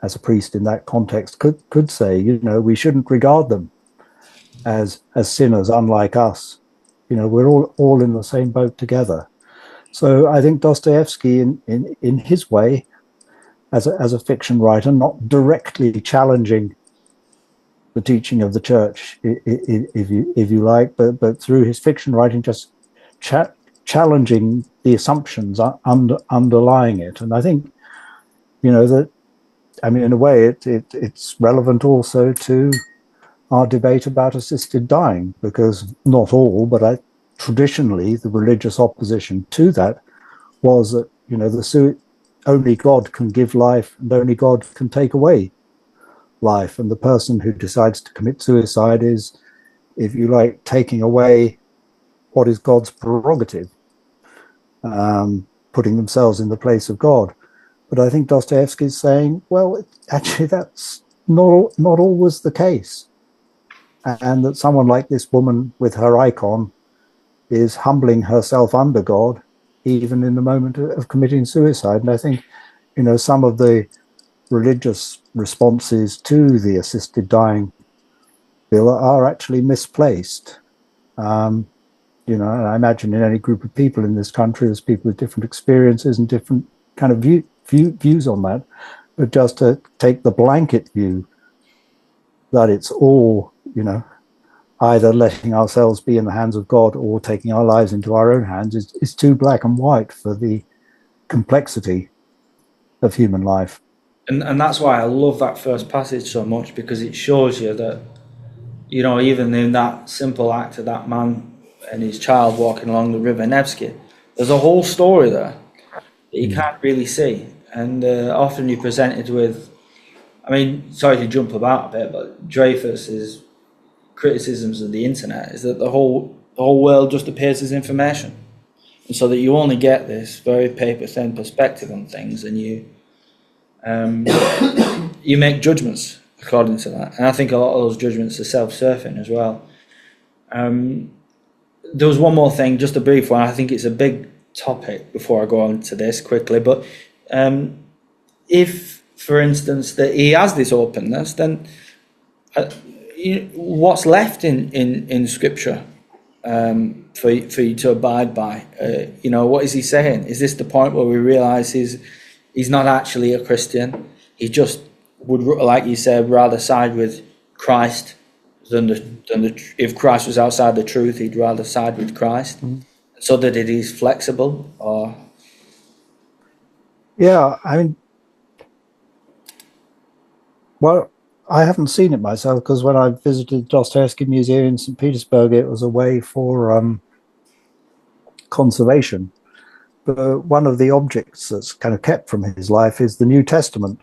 as a priest in that context, could say. We shouldn't regard them as sinners, unlike us. We're all in the same boat together. So I think Dostoevsky, in his way, as a fiction writer, not directly challenging the teaching of the church, if you like, but through his fiction writing, just challenging the assumptions underlying it. And I think, that, I mean, in a way, it's relevant also to our debate about assisted dying, because not all, but traditionally the religious opposition to that was that, only God can give life and only God can take away life. And the person who decides to commit suicide is, if you like, taking away what is God's prerogative, putting themselves in the place of God. But I think Dostoevsky is saying, well, actually, that's not always the case. And that someone like this woman with her icon is humbling herself under God, even in the moment of committing suicide. And I think, some of the religious responses to the assisted dying bill are actually misplaced. And I imagine in any group of people in this country, there's people with different experiences and different kind of views on that. But just to take the blanket view that it's all, either letting ourselves be in the hands of God or taking our lives into our own hands is too black and white for the complexity of human life. And that's why I love that first passage so much, because it shows you that, even in that simple act of that man and his child walking along the river Nevsky, there's a whole story there that you can't really see. And often you're presented with, sorry to jump about a bit, but Dreyfus's criticisms of the internet is that the whole world just appears as information, and so that you only get this very paper thin perspective on things, and you you make judgments according to that. And I think a lot of those judgments are self-serving as well. There was one more thing, just a brief one. I think it's a big topic before I go on to this quickly, but if, for instance, that he has this openness, then what's left in Scripture for you to abide by? What is he saying? Is this the point where we realise he's not actually a Christian? He just would, like you said, rather side with Christ than if Christ was outside the truth, he'd rather side with Christ, so that it is flexible. Or yeah, well, I haven't seen it myself, because when I visited the Dostoevsky Museum in St. Petersburg, it was a way for conservation. But one of the objects that's kind of kept from his life is the New Testament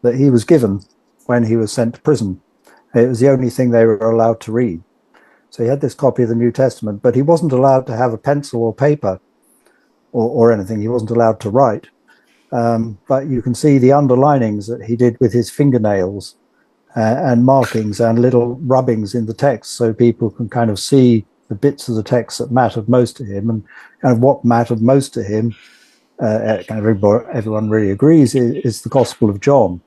that he was given when he was sent to prison. It was the only thing they were allowed to read. So he had this copy of the New Testament, but he wasn't allowed to have a pencil or paper or anything. He wasn't allowed to write. But you can see the underlinings that he did with his fingernails, and markings and little rubbings in the text, so people can kind of see the bits of the text that mattered most to him. And kind of what mattered most to him, everyone really agrees, is the Gospel of John.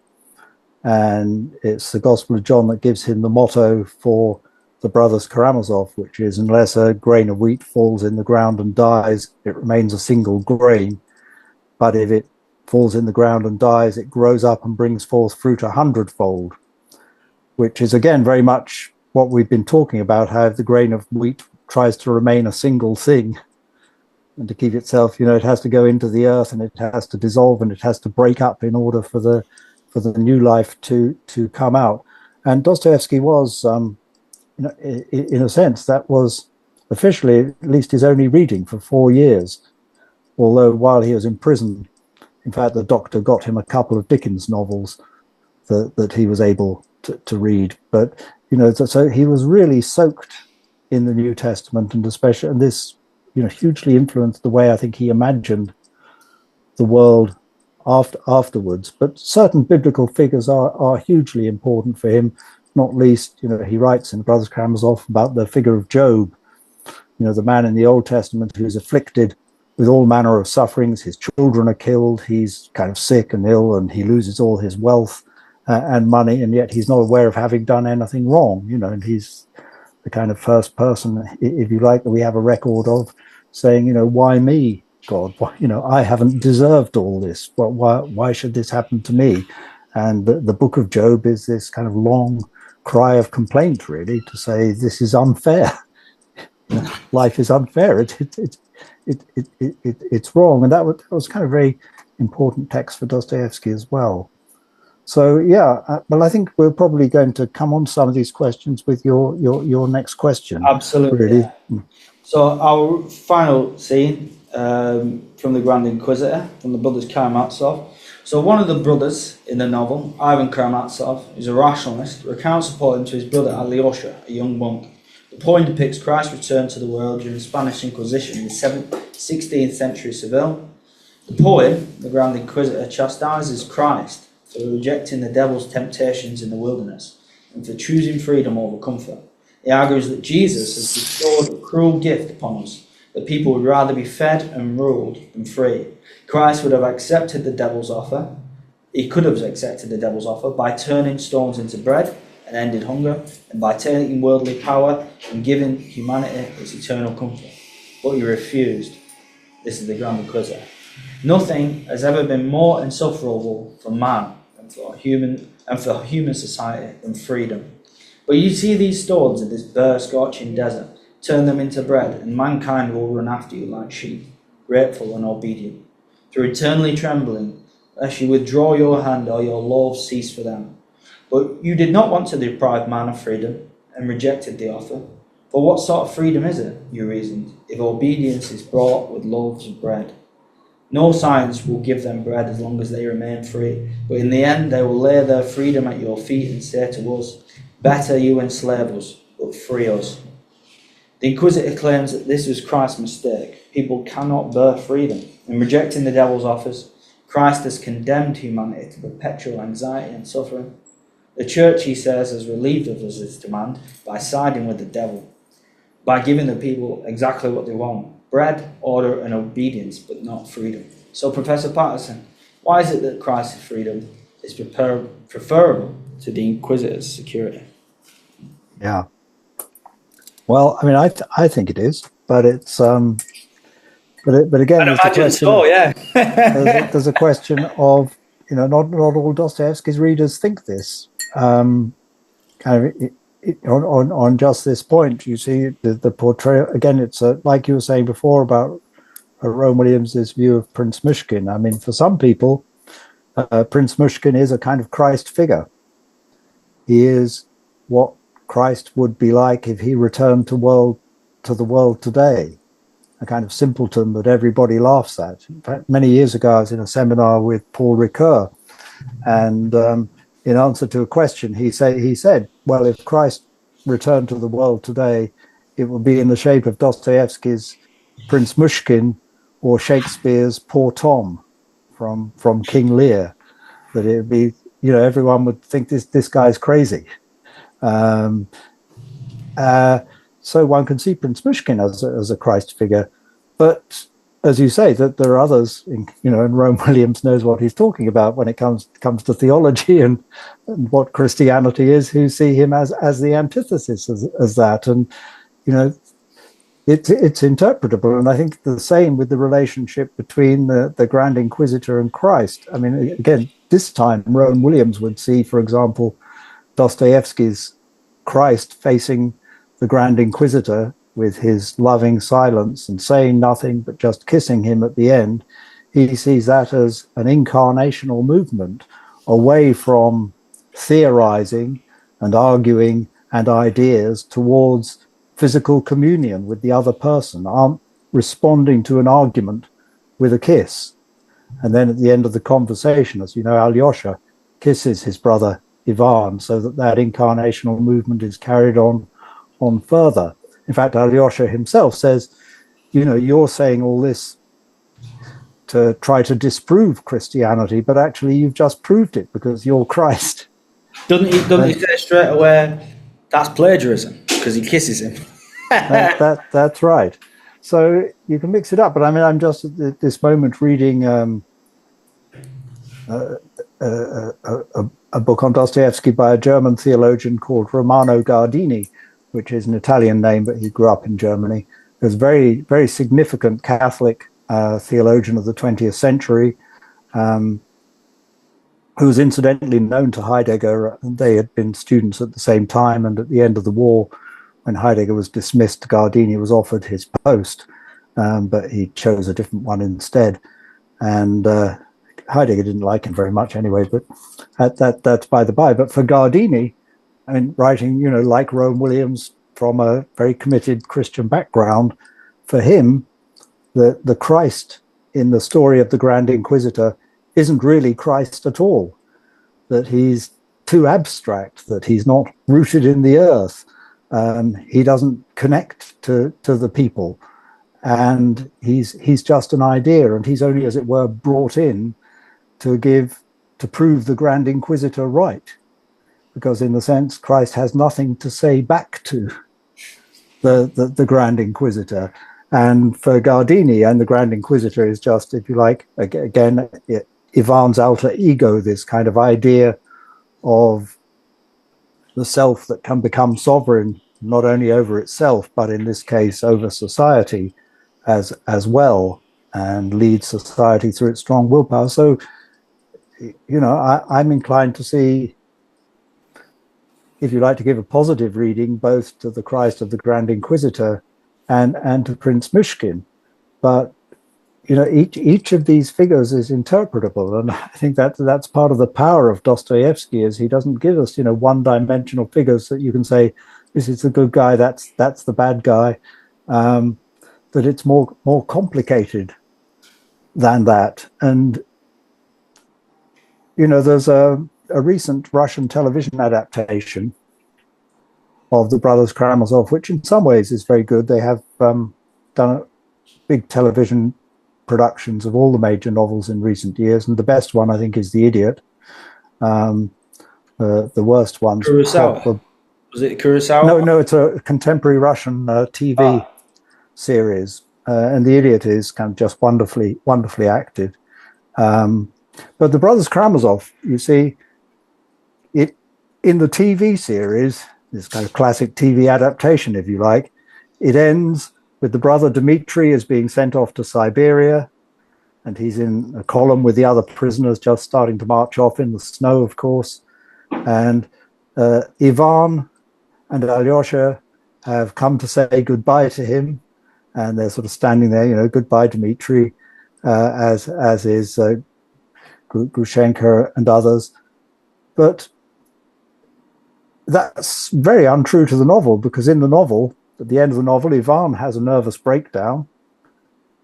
And it's the Gospel of John that gives him the motto for the brothers Karamazov, which is, unless a grain of wheat falls in the ground and dies, it remains a single grain. But if it falls in the ground and dies, it grows up and brings forth fruit 100-fold, which is, again, very much what we've been talking about, how the grain of wheat tries to remain a single thing and to keep itself, it has to go into the earth and it has to dissolve and it has to break up in order for the new life to come out. And Dostoevsky was, in a sense, that was officially at least his only reading for 4 years. Although while he was in prison, in fact, the doctor got him a couple of Dickens novels that he was able to read. But, so he was really soaked in the New Testament, and especially, and this, hugely influenced the way I think he imagined the world afterwards. But certain biblical figures are hugely important for him, not least, he writes in Brothers Karamazov about the figure of Job, the man in the Old Testament who's afflicted with all manner of sufferings. His children are killed, he's kind of sick and ill, and he loses all his wealth and money, and yet he's not aware of having done anything wrong, and he's the kind of first person, if you like, that we have a record of saying, why me? God, I haven't deserved all this. Why should this happen to me? And the book of Job is this kind of long cry of complaint, really, to say this is unfair. Life is unfair. It's wrong. And that was kind of a very important text for Dostoevsky as well. So yeah, well, I think we're probably going to come on to some of these questions with your next question. Absolutely. Really. Yeah. So our final scene from the Grand Inquisitor, from the Brothers Karamazov. So one of the brothers in the novel, Ivan Karamazov, is a rationalist, recounts a poem to his brother Alyosha, a young monk. The poem depicts Christ's return to the world during the Spanish Inquisition in the 16th century Seville. The poem, the Grand Inquisitor, chastises Christ for rejecting the devil's temptations in the wilderness and for choosing freedom over comfort. He argues that Jesus has bestowed a cruel gift upon us, that people would rather be fed and ruled than free. Christ would have accepted the devil's offer. He could have accepted the devil's offer by turning stones into bread and ended hunger, and by taking worldly power and giving humanity its eternal comfort. But he refused. This is the Grand Inquisitor. Nothing has ever been more insufferable for man and for human society than freedom. But you see these stones in this bare, scorching desert, turn them into bread, and mankind will run after you like sheep, grateful and obedient, through eternally trembling, lest you withdraw your hand or your love cease for them. But you did not want to deprive man of freedom, and rejected the offer. For what sort of freedom is it, you reasoned, if obedience is brought with loaves of bread? No science will give them bread as long as they remain free, but in the end they will lay their freedom at your feet and say to us, better you enslave us, but free us. The Inquisitor claims that this was Christ's mistake. People cannot bear freedom. In rejecting the devil's offers, Christ has condemned humanity to perpetual anxiety and suffering. The Church, he says, has relieved us of this demand by siding with the devil, by giving the people exactly what they want: bread, order, and obedience, but not freedom. So, Professor Pattison, why is it that Christ's freedom is preferable to the Inquisitor's security? Yeah. Well, I mean, I think it is, but it's but again, I'd imagine so. Yeah. there's a question of not all Dostoevsky's readers think this. Kind of on just this point, you see the portrayal again. It's like you were saying before about Rowan Williams's view of Prince Myshkin. I mean, for some people, Prince Myshkin is a kind of Christ figure. He is what Christ would be like if he returned to the world today, a kind of simpleton that everybody laughs at. In fact, many years ago, I was in a seminar with Paul Ricoeur, and in answer to a question, he said, well, if Christ returned to the world today, it would be in the shape of Dostoevsky's Prince Myshkin or Shakespeare's Poor Tom from King Lear. That it would be, everyone would think this guy's crazy. So one can see Prince Myshkin as a Christ figure, but as you say, that there are others, and Rowan Williams knows what he's talking about when it comes to theology and what Christianity is, who see him as the antithesis as that, and it's interpretable. And I think the same with the relationship between the Grand Inquisitor and Christ. I mean, again, this time Rowan Williams would see, for example, Dostoevsky's Christ facing the Grand Inquisitor with his loving silence and saying nothing but just kissing him at the end. He sees that as an incarnational movement away from theorizing and arguing and ideas towards physical communion with the other person, responding to an argument with a kiss. And then at the end of the conversation, as you know, Alyosha kisses his brother Ivan, so that incarnational movement is carried on further. In fact, Alyosha himself says, you're saying all this to try to disprove Christianity, but actually you've just proved it because you're Christ. Doesn't he say straight away that's plagiarism because he kisses him? That's right. So you can mix it up. But I mean, I'm just at this moment reading a book on Dostoevsky by a German theologian called Romano Guardini, which is an Italian name, but he grew up in Germany. He was a very, very significant Catholic theologian of the 20th century, who was incidentally known to Heidegger. They had been students at the same time, and at the end of the war, when Heidegger was dismissed, Gardini was offered his post, but he chose a different one instead. And Heidegger didn't like him very much anyway, but that's by the by. But for Gardini, I mean, writing, like Rowan Williams from a very committed Christian background, for him, the Christ in the story of the Grand Inquisitor isn't really Christ at all, that he's too abstract, that he's not rooted in the earth. He doesn't connect to the people, and he's just an idea, and he's only, as it were, brought in to prove the Grand Inquisitor right, because in the sense Christ has nothing to say back to the Grand Inquisitor. And for Gardini, and the Grand Inquisitor is just, if you like, again, Ivan's alter ego, this kind of idea of the self that can become sovereign not only over itself, but in this case over society as well, and lead society through its strong willpower. So, I'm inclined to see, if you like, to give a positive reading both to the Christ of the Grand Inquisitor and to Prince Myshkin. But each of these figures is interpretable, and I think that's part of the power of Dostoevsky, is he doesn't give us one-dimensional figures that you can say this is the good guy, that's the bad guy. That it's more complicated than that. And there's a recent Russian television adaptation of the Brothers Karamazov, which in some ways is very good. They have done big television productions of all the major novels in recent years, and the best one, I think, is The Idiot. The worst one's Kurosawa. Was it Kurosawa? No, it's a contemporary Russian TV series, and The Idiot is kind of just wonderfully acted. But the Brothers Karamazov, you see, it in the TV series, this kind of classic TV adaptation, if you like, it ends with the brother Dmitri as being sent off to Siberia, and he's in a column with the other prisoners just starting to march off in the snow, of course. And Ivan and Alyosha have come to say goodbye to him, and they're sort of standing there, goodbye, Dmitri, as is Grushenka and others. But that's very untrue to the novel, because in the novel, at the end of the novel, Ivan has a nervous breakdown,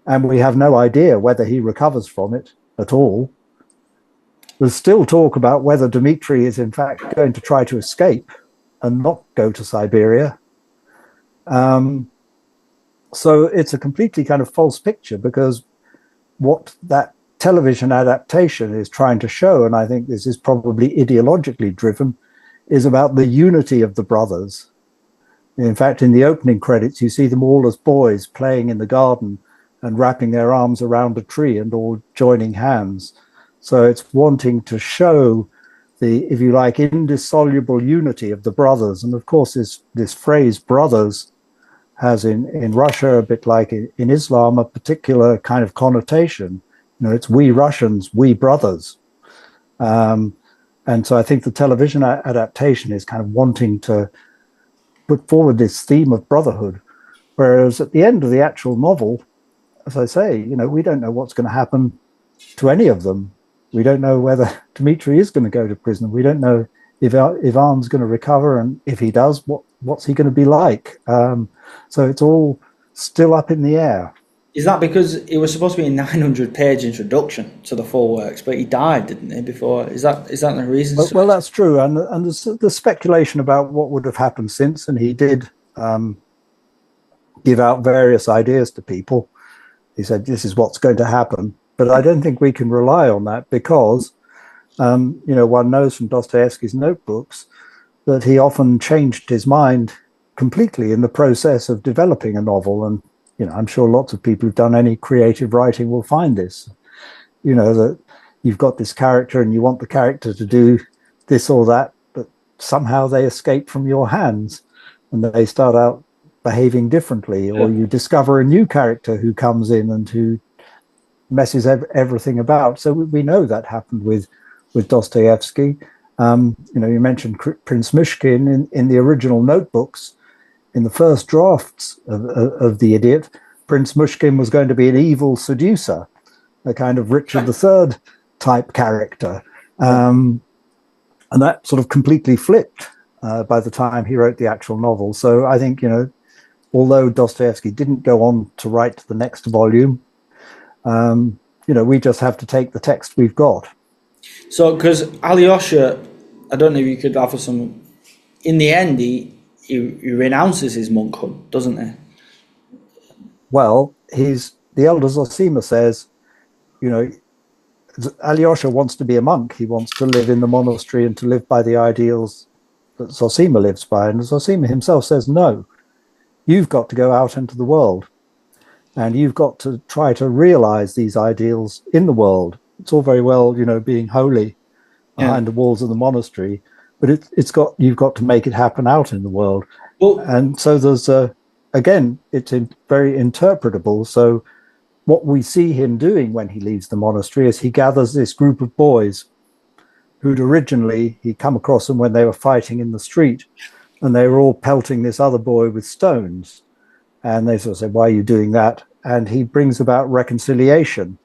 and we have no idea whether he recovers from it at all. There's still talk about whether Dmitri is in fact going to try to escape and not go to Siberia. So it's a completely kind of false picture, because what that television adaptation is trying to show, and I think this is probably ideologically driven, is about the unity of the brothers. In fact, in the opening credits, you see them all as boys playing in the garden and wrapping their arms around a tree and all joining hands. So it's wanting to show the, if you like, indissoluble unity of the brothers. And of course, this phrase brothers has in Russia, a bit like in Islam, a particular kind of connotation. It's we Russians, we brothers. And so I think the television adaptation is kind of wanting to put forward this theme of brotherhood. Whereas at the end of the actual novel, as I say, we don't know what's going to happen to any of them. We don't know whether Dmitri is going to go to prison. We don't know if Ivan's going to recover, and if he does, what's he going to be like? So it's all still up in the air. Is that because it was supposed to be a 900-page introduction to the full works, but he died, didn't he, before? Is that the reason? Well, that's true. And there's speculation about what would have happened since, and he did give out various ideas to people. He said, this is what's going to happen. But I don't think we can rely on that, because, one knows from Dostoevsky's notebooks that he often changed his mind completely in the process of developing a novel. And I'm sure lots of people who've done any creative writing will find this, that you've got this character and you want the character to do this or that, but somehow they escape from your hands and they start out behaving differently, or you discover a new character who comes in and who messes everything about. So we know that happened with Dostoevsky. You mentioned Prince Myshkin in the original notebooks. In the first drafts of The Idiot, Prince Myshkin was going to be an evil seducer, a kind of Richard III type character. And that sort of completely flipped by the time he wrote the actual novel. So I think, although Dostoevsky didn't go on to write the next volume, we just have to take the text we've got. So, because Alyosha, I don't know if you could offer some, in the end, he renounces his monkhood, doesn't he? Well, the elder Zosima says, Alyosha wants to be a monk. He wants to live in the monastery and to live by the ideals that Zosima lives by. And Zosima himself says, no, you've got to go out into the world and you've got to try to realize these ideals in the world. It's all very well, being holy behind the walls of the monastery, but you've got to make it happen out in the world. Well, and so there's again, it's very interpretable. So what we see him doing when he leaves the monastery is he gathers this group of boys who'd originally, he'd come across them when they were fighting in the street, and they were all pelting this other boy with stones. And they sort of said, why are you doing that? And he brings about reconciliation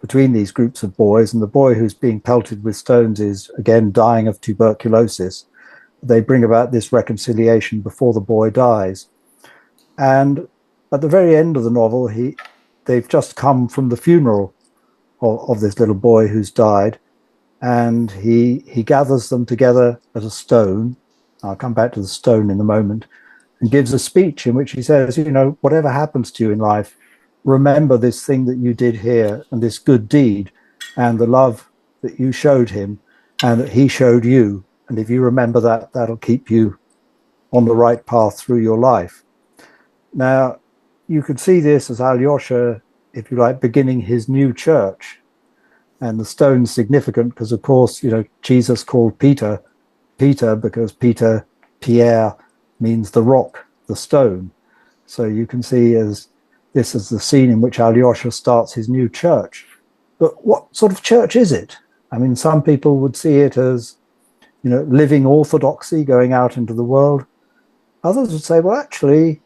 between these groups of boys, and the boy who's being pelted with stones is, again, dying of tuberculosis. They bring about this reconciliation before the boy dies. And at the very end of the novel, they've just come from the funeral of this little boy who's died, and he gathers them together at a stone. I'll come back to the stone in a moment, and gives a speech in which he says, whatever happens to you in life, remember this thing that you did here and this good deed and the love that you showed him and that he showed you. And if you remember that, that'll keep you on the right path through your life. Now, you could see this as Alyosha, if you like, beginning his new church. And the stone's significant because, of course, Jesus called Peter because Pierre means the rock, the stone. So you can see this is the scene in which Alyosha starts his new church. But what sort of church is it? I mean, some people would see it as, living orthodoxy, going out into the world. Others would say, well, actually,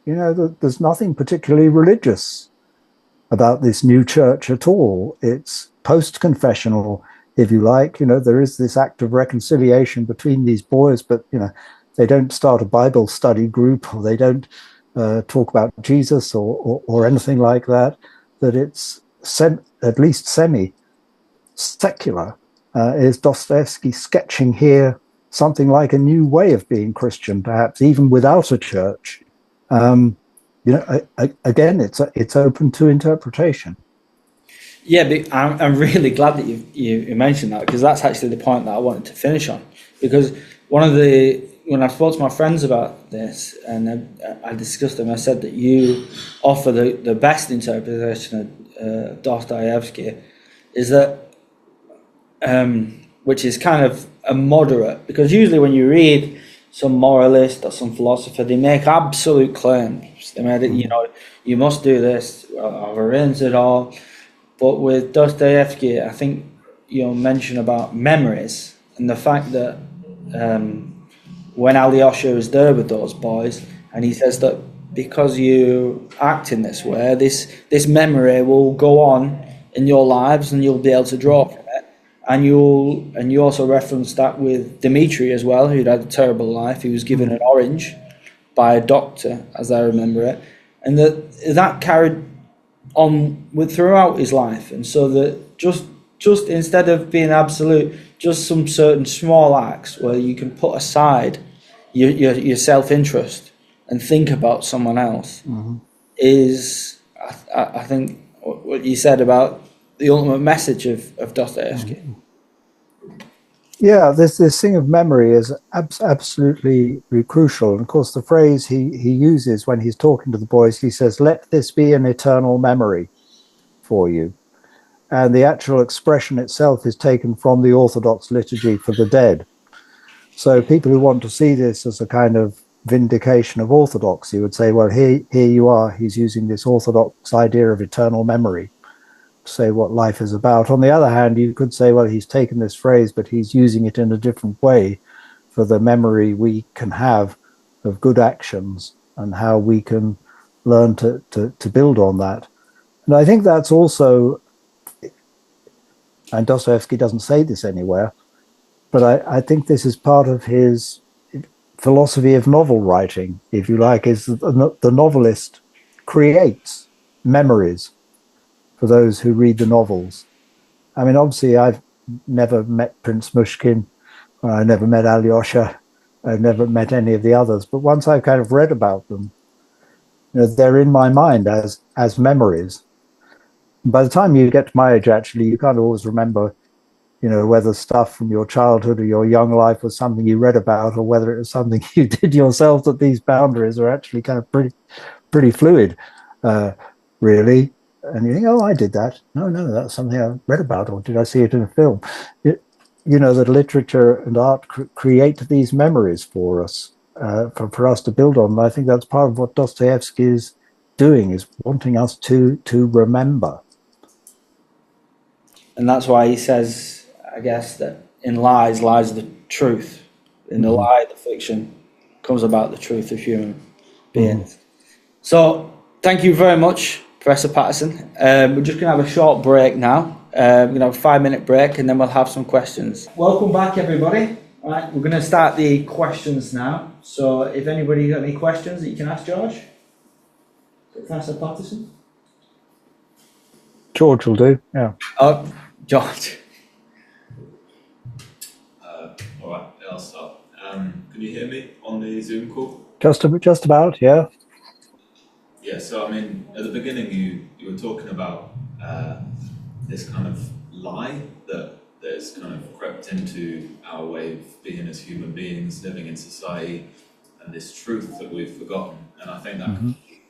there's nothing particularly religious about this new church at all. It's post-confessional, if you like. There is this act of reconciliation between these boys, but, they don't start a Bible study group, or they don't talk about Jesus or anything like that, that it's at least semi-secular. Is Dostoevsky sketching here something like a new way of being Christian, perhaps even without a church? Again, it's open to interpretation. Yeah, but I'm really glad that you mentioned that, because that's actually the point that I wanted to finish on. Because when I spoke to my friends about this and I discussed them, I said that you offer the best interpretation of Dostoevsky is that, which is kind of a moderate, because usually when you read some moralist or some philosopher, they make absolute claims. They made it, you must do this, I've arranged it all. But with Dostoevsky, I think you mention about memories and the fact that when Alyosha is there with those boys, and he says that because you act in this way, this memory will go on in your lives, and you'll be able to draw from it. And you also referenced that with Dmitri as well, who'd had a terrible life. He was given an orange by a doctor, as I remember it, and that carried on throughout his life. And so that just instead of being absolute, just some certain small acts where you can put aside your self-interest and think about someone else is, I think, what you said about the ultimate message of Dostoevsky. Yeah, this thing of memory is absolutely crucial. And of course, the phrase he uses when he's talking to the boys, he says, "Let this be an eternal memory for you." And the actual expression itself is taken from the Orthodox liturgy for the dead. So people who want to see this as a kind of vindication of orthodoxy would say, well, here you are, he's using this Orthodox idea of eternal memory. say what life is about. On the other hand, you could say, well, he's taken this phrase, but he's using it in a different way for the memory we can have of good actions and how we can learn to build on that. And I think that's also, and Dostoevsky doesn't say this anywhere, but I think this is part of his philosophy of novel writing, if you like, is the novelist creates memories for those who read the novels. I mean, obviously, I've never met Prince Mushkin, I never met Alyosha, I've never met any of the others, but once I've kind of read about them, you know, they're in my mind as memories. And by the time you get to my age, actually, you can't always remember, you know, whether stuff from your childhood or your young life was something you read about or whether it was something you did yourself, that these boundaries are actually kind of pretty fluid, really. And you think, oh, I did that. No, that's something I read about, or did I see it in a film? You know, that literature and art create these memories for us, for us to build on. And I think that's part of what Dostoevsky is doing, is wanting us to remember. And that's why he says, I guess, that in lies lies the truth. In the lie, the fiction comes about the truth of human beings. So thank you very much, Professor Pattison. We're just going to have a short break now. We're going to have a 5-minute break and then we'll have some questions. Welcome back, everybody. All right, we're going to start the questions now. So if anybody got any questions that you can ask George? Professor Pattison? George will do, yeah. Oh, George. All right, I'll start. Can you hear me on the Zoom call? Just about, yeah. Yeah, so I mean, at the beginning you were talking about this kind of lie that's kind of crept into our way of being as human beings, living in society, and this truth that we've forgotten. And I think that can be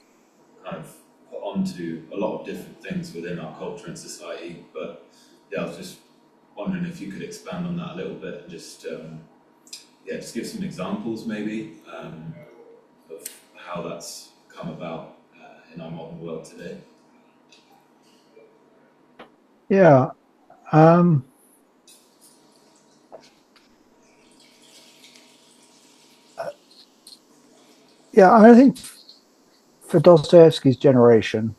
kind of put onto a lot of different things within our culture and society. But yeah, I was just wondering if you could expand on that a little bit and just just give some examples maybe of how that's come about in our modern world today. Yeah. I think for Dostoevsky's generation,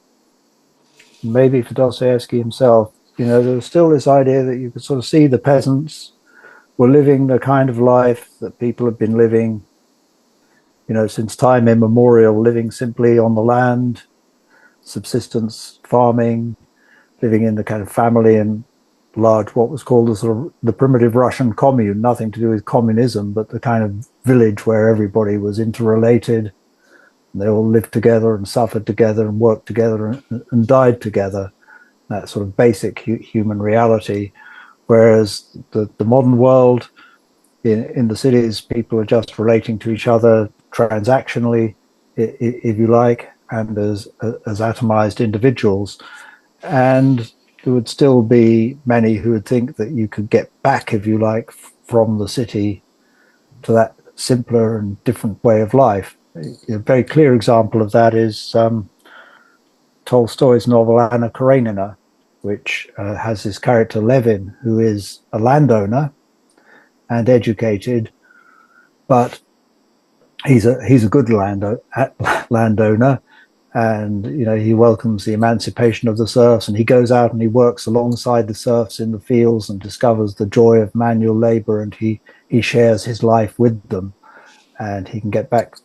maybe for Dostoevsky himself, you know, there was still this idea that you could sort of see the peasants were living the kind of life that people have been living, you know, since time immemorial, living simply on the land, subsistence farming, living in the kind of family and large, what was called the sort of the primitive Russian commune, nothing to do with communism, but the kind of village where everybody was interrelated. And they all lived together and suffered together and worked together and died together. That sort of basic human reality. Whereas the modern world, in the cities, people are just relating to each other transactionally, if you like, and as atomized individuals. And there would still be many who would think that you could get back, if you like, from the city to that simpler and different way of life. A very clear example of that is Tolstoy's novel Anna Karenina, which has this character Levin, who is a landowner and educated, but he's a good landowner, and you know, he welcomes the emancipation of the serfs, and he goes out and he works alongside the serfs in the fields and discovers the joy of manual labor, and he shares his life with them, and he can get back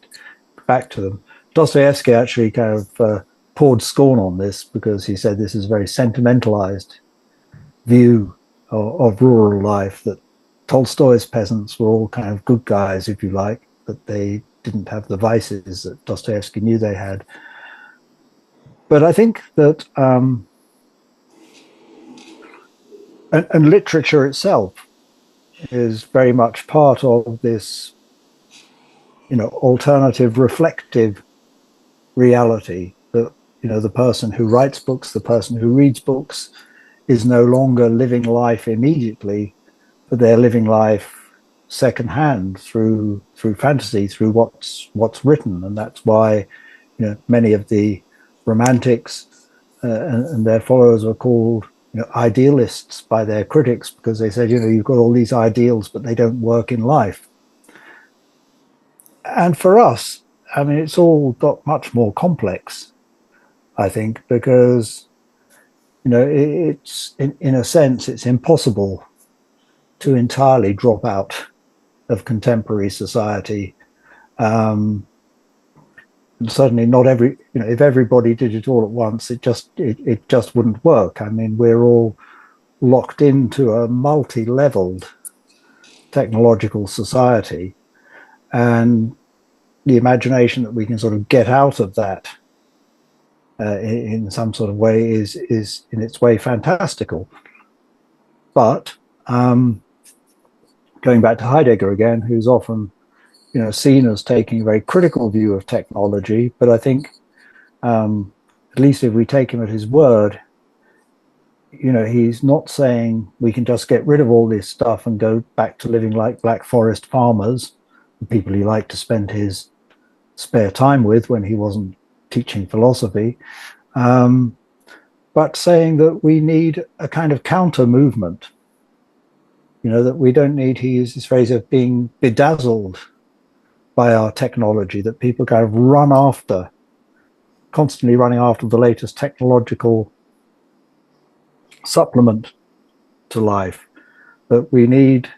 to them. Dostoevsky actually kind of poured scorn on this because he said this is a very sentimentalized view of rural life, that Tolstoy's peasants were all kind of good guys, if you like, but they didn't have the vices that Dostoevsky knew they had. But I think that and literature itself is very much part of this, you know, alternative reflective reality, that, you know, the person who writes books, the person who reads books is no longer living life immediately, but they're living life secondhand through fantasy, through what's written. And that's why, you know, many of the romantics and their followers were called idealists by their critics because they said, you've got all these ideals, but they don't work in life. And for us, I mean, it's all got much more complex, I think, because, it's in a sense, it's impossible to entirely drop out of contemporary society. And certainly not if everybody did it all at once, it just wouldn't work. I mean, we're all locked into a multi-leveled technological society, and the imagination that we can sort of get out of that in some sort of way is in its way fantastical. But going back to Heidegger again, who's often seen as taking a very critical view of technology, but I think at least if we take him at his word, he's not saying we can just get rid of all this stuff and go back to living like Black Forest farmers, the people he liked to spend his spare time with when he wasn't teaching philosophy, but saying that we need a kind of counter movement, that we don't need, he used this phrase of being bedazzled by our technology, that people kind of constantly running after the latest technological supplement to life, that we need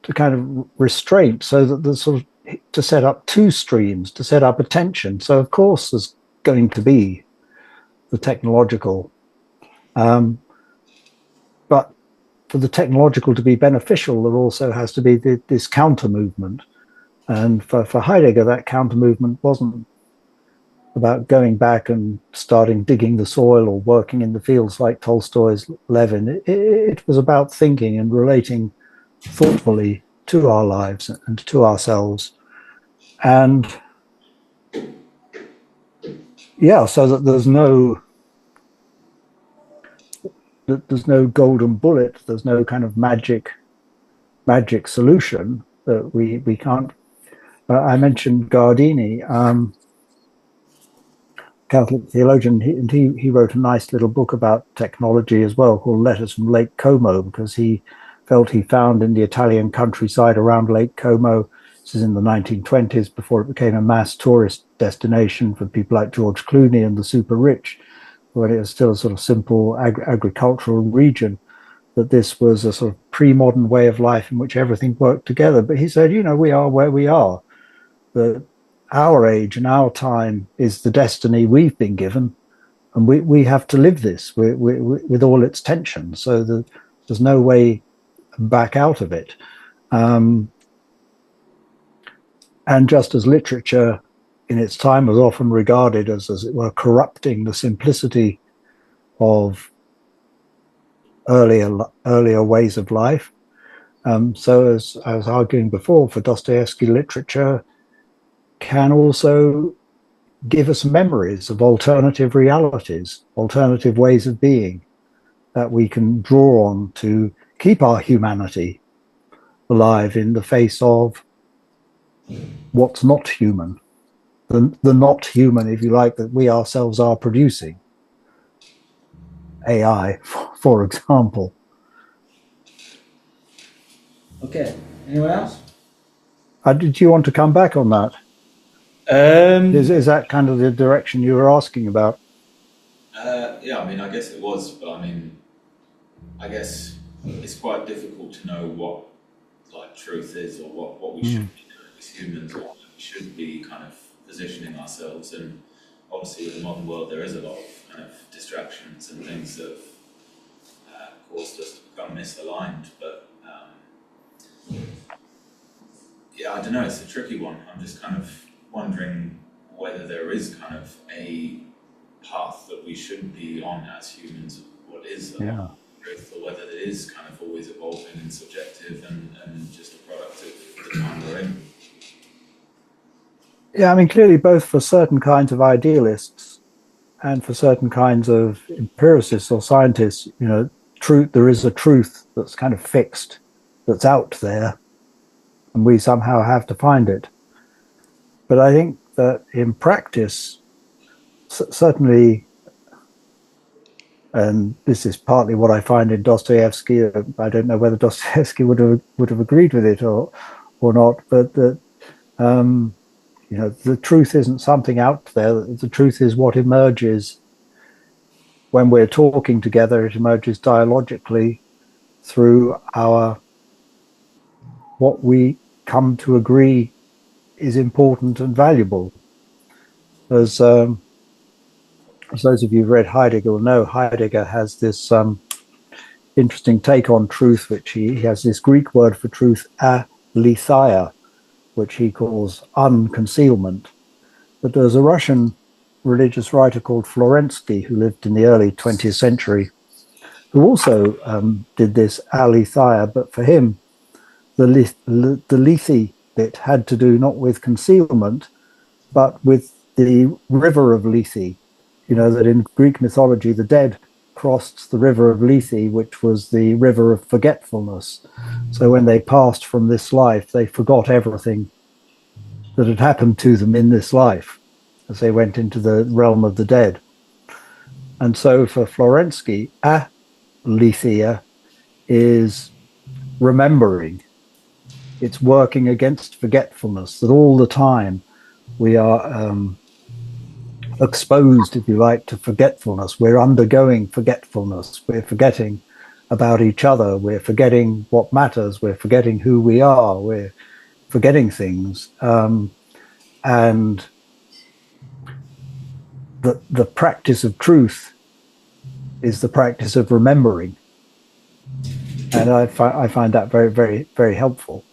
to kind of restraint so that there's sort of to set up two streams, to set up attention. So of course there's going to be the technological, but for the technological to be beneficial, there also has to be this counter movement. And for Heidegger, that counter movement wasn't about going back and starting digging the soil or working in the fields like Tolstoy's Levin. It was about thinking and relating thoughtfully to our lives and to ourselves. And so that there's no golden bullet, there's no kind of magic solution that we can't. I mentioned Gardini, Catholic theologian, he wrote a nice little book about technology as well called Letters from Lake Como, because he felt he found in the Italian countryside around Lake Como, this is in the 1920s, before it became a mass tourist destination for people like George Clooney and the super rich, when it was still a sort of simple agricultural region, that this was a sort of pre-modern way of life in which everything worked together. But he said, we are where we are, that our age and our time is the destiny we've been given, and we have to live this with all its tension. So there's no way back out of it. And just as literature in its time was often regarded as it were, corrupting the simplicity of earlier ways of life, so as I was arguing before, for Dostoevsky, literature can also give us memories of alternative realities, alternative ways of being that we can draw on to keep our humanity alive in the face of what's not human, the not human, if you like, that we ourselves are producing. AI, for example. Okay, anyone else? Did you want to come back on that? Is that kind of the direction you were asking about? Yeah, I mean, I guess it was, but I mean, I guess it's quite difficult to know what like truth is, or what we should be doing as humans, or we should be kind of positioning ourselves. And obviously, in the modern world, there is a lot of kind of distractions and things that have caused us to become misaligned. But yeah, I don't know. It's a tricky one. I'm just kind of wondering whether there is kind of a path that we should be on as humans, what is truth, or whether it is kind of always evolving and subjective and just a product of the time we're in. Yeah, I mean, clearly both for certain kinds of idealists and for certain kinds of empiricists or scientists, there is a truth that's kind of fixed, that's out there, and we somehow have to find it. But I think that in practice, certainly And this is partly what I find in Dostoevsky. I don't know whether Dostoevsky would have agreed with it or not, but that the truth isn't something out there. The truth is what emerges when we're talking together. It emerges dialogically through what we come to agree is important and valuable. As those of you who've read Heidegger will know, Heidegger has this interesting take on truth, which he has this Greek word for truth, aletheia, which he calls unconcealment. But there's a Russian religious writer called Florensky, who lived in the early 20th century, who also did this aletheia, but for him, the lethe bit had to do not with concealment, but with the river of Lethe. That in Greek mythology, the dead crossed the river of Lethe, which was the river of forgetfulness. So when they passed from this life, they forgot everything that had happened to them in this life as they went into the realm of the dead. And so for Florensky, aletheia is remembering. It's working against forgetfulness, that all the time we are exposed, if you like, to forgetfulness. We're undergoing forgetfulness. We're forgetting about each other. We're forgetting what matters. We're forgetting who we are. We're forgetting things. And the practice of truth is the practice of remembering. And I find that very, very, very helpful.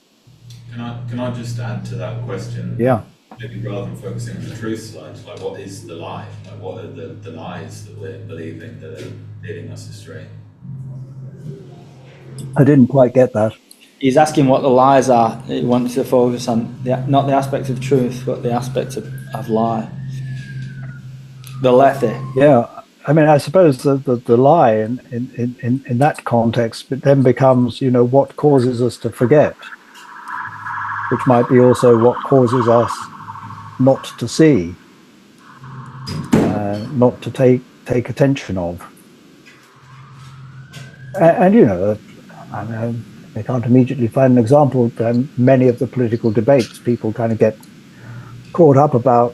Can I just add to that question? Yeah. Maybe rather than focusing on the truth side, like what is the lie? Like what are the lies that we're believing that are leading us astray? I didn't quite get that. He's asking what the lies are. He wants to focus on not the aspects of truth, but the aspects of lie. The lethe. Yeah. I mean, I suppose the lie in that context, but then becomes, what causes us to forget, which might be also what causes us not to see, not to take attention of. And I can't immediately find an example. Many of the political debates, people kind of get caught up about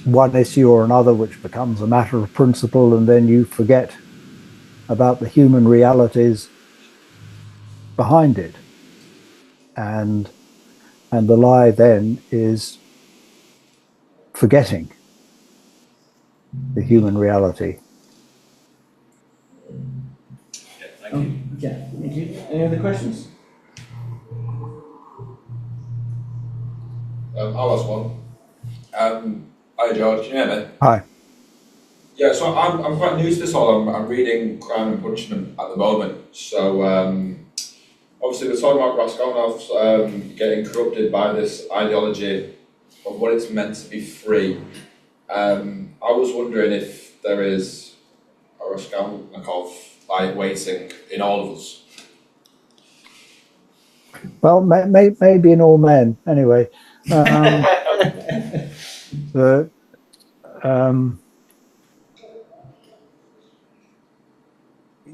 one issue or another, which becomes a matter of principle, and then you forget about the human realities behind it. And the lie then is forgetting the human reality. Yeah, thank you. Okay, thank you. Any other questions? I'll ask one. Hi George, can you hear me? Hi. Yeah, so I'm quite new to this all. I'm reading Crime and Punishment at the moment. So obviously we're talking about Raskolnikov's getting corrupted by this ideology of what it's meant to be free. I was wondering if there is a Raskolnikov waiting in all of us. Well, maybe in all men, anyway.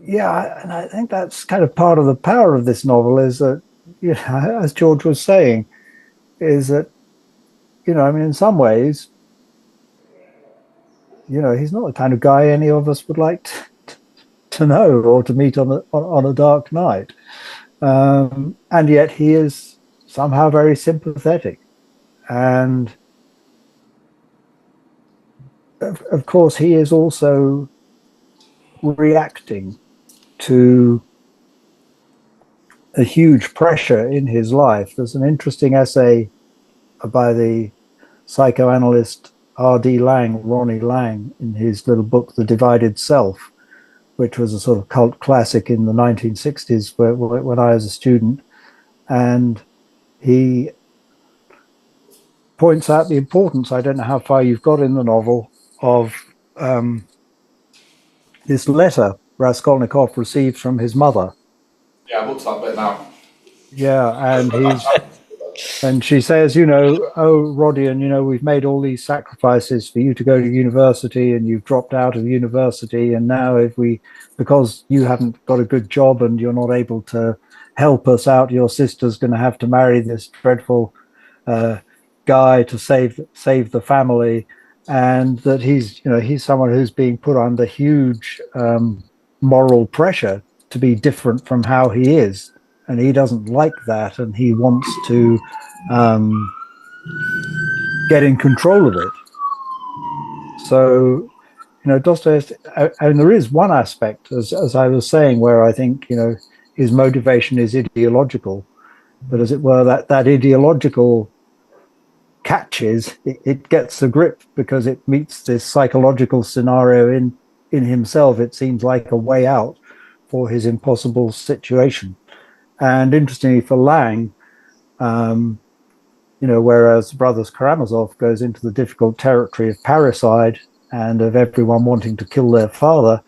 Yeah, and I think that's kind of part of the power of this novel is that, as George was saying, is that, in some ways, he's not the kind of guy any of us would like to know or to meet on a dark night. And yet he is somehow very sympathetic. And of course, he is also reacting to a huge pressure in his life. There's an interesting essay by the psychoanalyst R.D. Laing, Ronnie Laing, in his little book, The Divided Self, which was a sort of cult classic in the 1960s when I was a student. And he points out the importance, I don't know how far you've got in the novel, of this letter Raskolnikov received from his mother. Yeah, I've looked at that bit now. Yeah, and And she says, you know, oh, Rodion, you know, we've made all these sacrifices for you to go to university and you've dropped out of university. And now because you haven't got a good job and you're not able to help us out, your sister's going to have to marry this dreadful guy to save the family. And that he's someone who's being put under huge moral pressure to be different from how he is. And he doesn't like that. And he wants to get in control of it. So, Dostoevsky, and there is one aspect, as I was saying, where I think, his motivation is ideological, but as it were, that ideological catches, it gets a grip because it meets this psychological scenario in himself. It seems like a way out for his impossible situation. And interestingly for Lang, whereas Brothers Karamazov goes into the difficult territory of parricide and of everyone wanting to kill their father,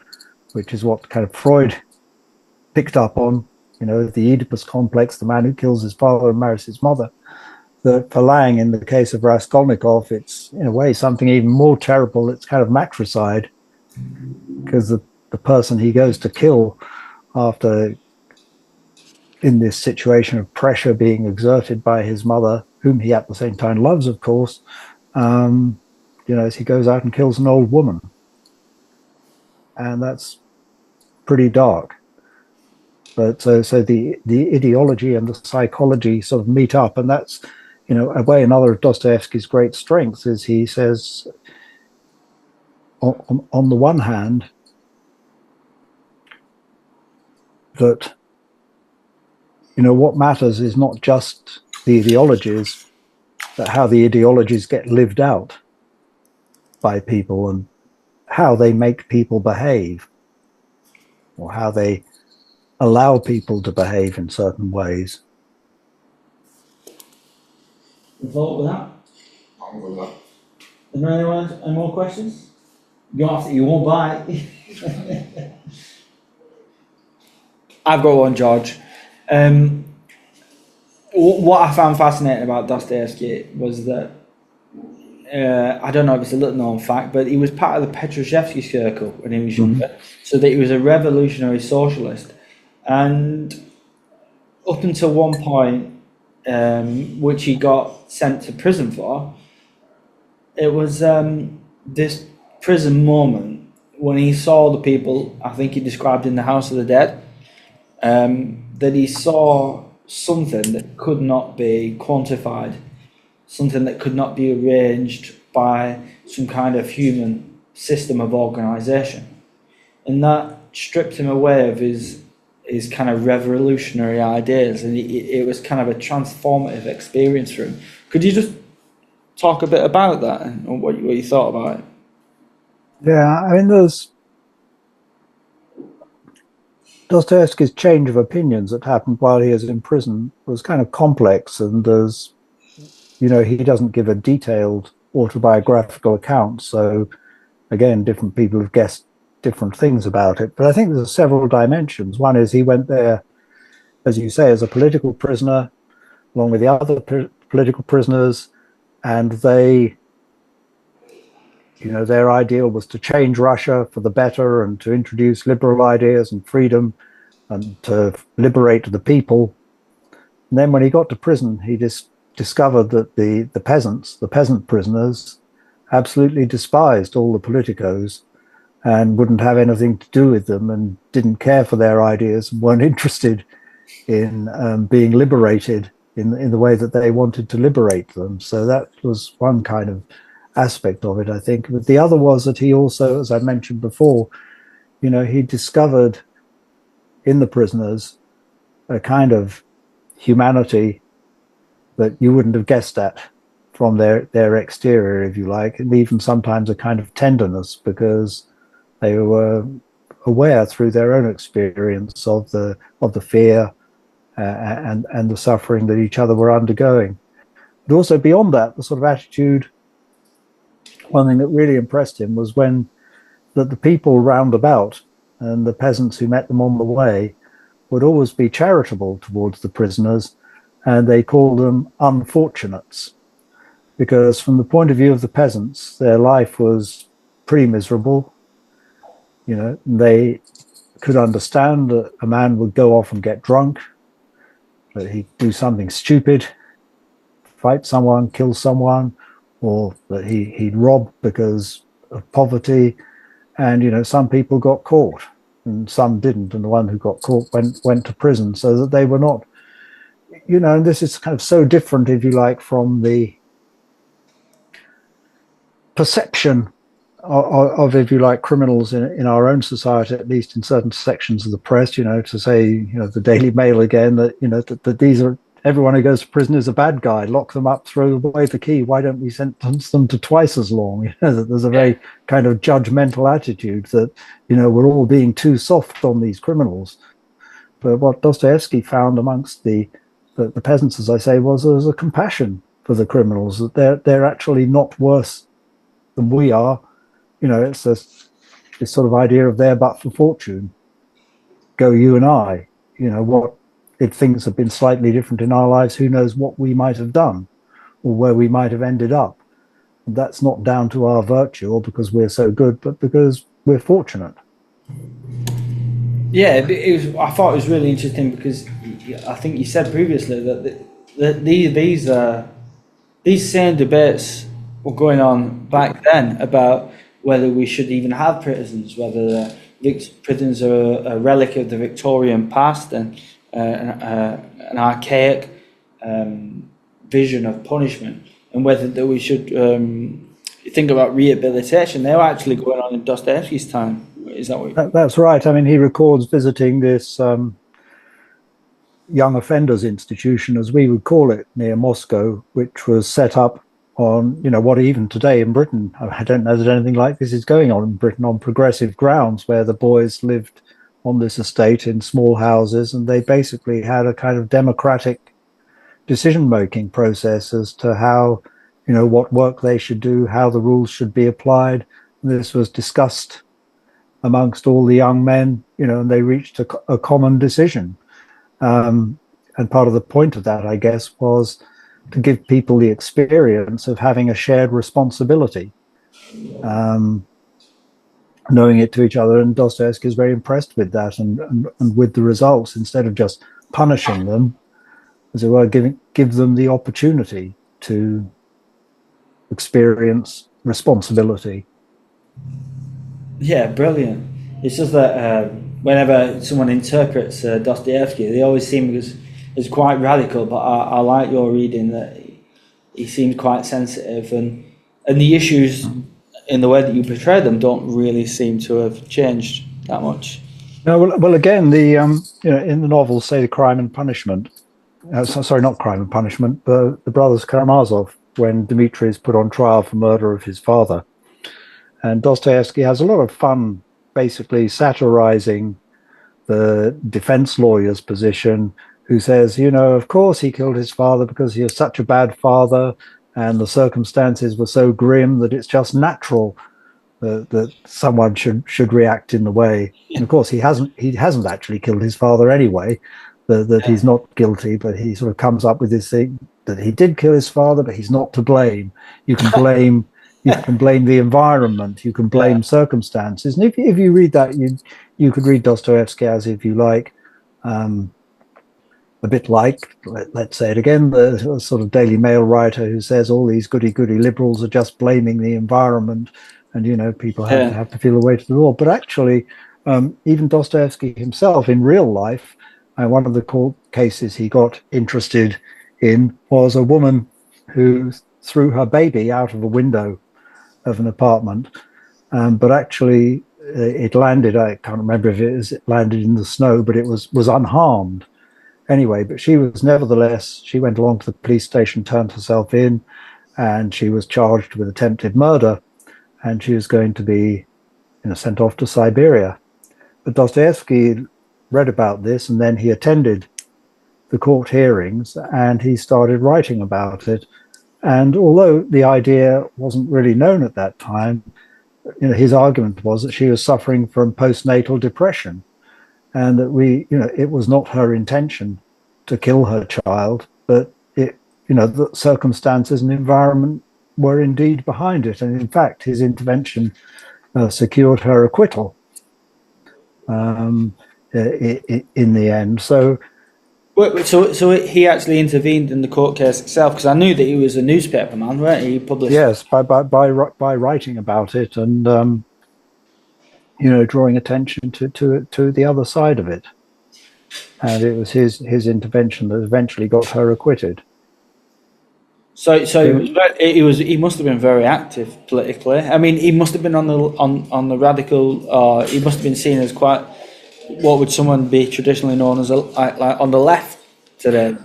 which is what kind of Freud picked up on, the Oedipus complex, the man who kills his father and marries his mother. That for Lang, in the case of Raskolnikov, it's in a way something even more terrible. It's kind of matricide, because the person he goes to kill after, in this situation of pressure being exerted by his mother, whom he at the same time loves, of course, as he goes out and kills an old woman. And that's pretty dark. But so the ideology and the psychology sort of meet up, and that's, a way, another of Dostoevsky's great strengths is he says, on the one hand, that what matters is not just the ideologies, but how the ideologies get lived out by people and how they make people behave, or how they allow people to behave in certain ways. You follow with that? I'm with that. Is there anyone any more questions? You won't buy. I've got one, George. What I found fascinating about Dostoevsky was that I don't know if it's a little known fact, but he was part of the Petrushevsky circle when he was younger, so that he was a revolutionary socialist. And up until one point, which he got sent to prison for, it was this prison moment when he saw the people, I think he described in the House of the Dead, that he saw something that could not be quantified, something that could not be arranged by some kind of human system of organisation. And that stripped him away of his kind of revolutionary ideas, and it was kind of a transformative experience for him. Could you just talk a bit about that and what you thought about it? Yeah, I mean, there's Dostoevsky's change of opinions that happened while he was in prison was kind of complex, and there's, he doesn't give a detailed autobiographical account. So again, different people have guessed different things about it. But I think there's several dimensions. One is he went there, as you say, as a political prisoner, along with the other political prisoners, and they, their ideal was to change Russia for the better and to introduce liberal ideas and freedom and to liberate the people. And then when he got to prison, he just discovered that the peasant prisoners, absolutely despised all the politicos and wouldn't have anything to do with them and didn't care for their ideas and weren't interested in being liberated in the way that they wanted to liberate them. So that was one kind of aspect of it, I think. But the other was that he also, as I mentioned before, he discovered in the prisoners a kind of humanity that you wouldn't have guessed at from their exterior, if you like, and even sometimes a kind of tenderness, because they were aware through their own experience of the fear and the suffering that each other were undergoing. But also beyond that, the sort of attitude, one thing that really impressed him was when the people round about and the peasants who met them on the way would always be charitable towards the prisoners and they called them unfortunates, because from the point of view of the peasants, their life was pretty miserable. You know, they could understand that a man would go off and get drunk, that he'd do something stupid, fight someone, kill someone, or that he'd rob because of poverty. And, you know, some people got caught and some didn't. And the one who got caught went to prison, so that they were not, you know, and this is kind of so different, if you like, from the perception of, if you like, criminals in our own society, at least in certain sections of the press, you know, to say, you know, the Daily Mail again, that, you know, that these are, everyone who goes to prison is a bad guy, lock them up, throw away the key. Why don't we sentence them to twice as long? You know, that there's a very kind of judgmental attitude that, you know, we're all being too soft on these criminals. But what Dostoevsky found amongst the peasants, as I say, was a compassion for the criminals, that they're actually not worse than we are. You know, it's this sort of idea of there but for fortune, go you and I. You know, what if things have been slightly different in our lives, who knows what we might have done or where we might have ended up. And that's not down to our virtue or because we're so good, but because we're fortunate. Yeah, I thought it was really interesting because I think you said previously that these same debates were going on back then about whether we should even have prisons, whether prisons are a relic of the Victorian past and an archaic vision of punishment, and whether that we should think about rehabilitation. They were actually going on in Dostoevsky's time. Is that what? That's right. I mean, he records visiting this young offenders institution, as we would call it, near Moscow, which was set up on, you know, what even today in Britain, I don't know that anything like this is going on in Britain, on progressive grounds, where the boys lived on this estate in small houses, and they basically had a kind of democratic decision-making process as to how, you know, what work they should do, how the rules should be applied. And this was discussed amongst all the young men, you know, and they reached a common decision. And part of the point of that, I guess, was to give people the experience of having a shared responsibility, knowing it to each other. And Dostoevsky is very impressed with that and with the results. Instead of just punishing them, as it were, give them the opportunity to experience responsibility. Yeah, brilliant. It's just that whenever someone interprets Dostoevsky, they always seem as quite radical, but I like your reading that he seems quite sensitive, and the issues in the way that you portray them don't really seem to have changed that much. No, well, again, the you know, in the novel, say, the Crime and Punishment. Sorry, not Crime and Punishment. The brothers Karamazov, when Dmitri is put on trial for murder of his father, and Dostoevsky has a lot of fun, basically satirizing the defense lawyer's position, who says, you know, of course he killed his father because he was such a bad father and the circumstances were so grim that it's just natural that someone should react in the way. And of course he hasn't actually killed his father anyway, that he's not guilty, but he sort of comes up with this thing that he did kill his father, but he's not to blame. You can blame the environment, you can blame circumstances. And if you read that, you could read Dostoevsky as, if you like, a bit like, let's say it again, the sort of Daily Mail writer who says all these goody-goody liberals are just blaming the environment, and, you know, people have to feel the weight of the law. But actually, even Dostoevsky himself in real life, one of the court cases he got interested in was a woman who threw her baby out of a window of an apartment, but actually it landed, I can't remember if it landed in the snow, but it was unharmed. Anyway, but she went along to the police station, turned herself in, and she was charged with attempted murder, and she was going to be, you know, sent off to Siberia. But Dostoevsky read about this, and then he attended the court hearings, and he started writing about it. And although the idea wasn't really known at that time, you know, his argument was that she was suffering from postnatal depression, and that it was not her intention to kill her child, but the circumstances and environment were indeed behind it, and in fact, his intervention secured her acquittal in the end. So. So he actually intervened in the court case itself, because I knew that he was a newspaper man, right? He published. Yes, by writing about it and drawing attention to the other side of it, and it was his intervention that eventually got her acquitted. So he must have been very active politically. I mean, he must have been on the radical. He must have been seen as quite. What would someone be traditionally known as like on the left today?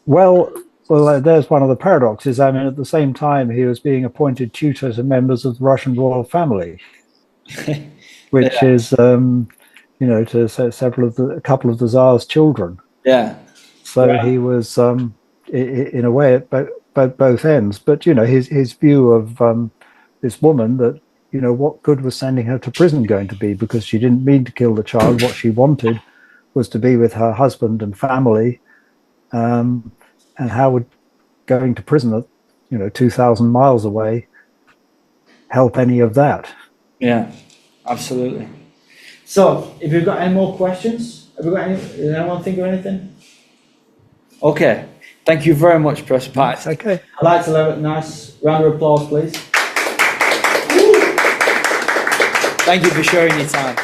Well, there's one of the paradoxes. I mean, at the same time, he was being appointed tutor to members of the Russian royal family, which is, to a couple of the Tsar's children. Yeah. So he was, in a way, at both ends. But his view of this woman that. What good was sending her to prison going to be, because she didn't mean to kill the child. What she wanted was to be with her husband and family. And how would going to prison, 2,000 miles away, help any of that? Yeah, absolutely. So, if you've got any more questions, does anyone think of anything? Okay, thank you very much, Professor Pattison. Okay. I'd like to have a nice round of applause, please. Thank you for sharing your time.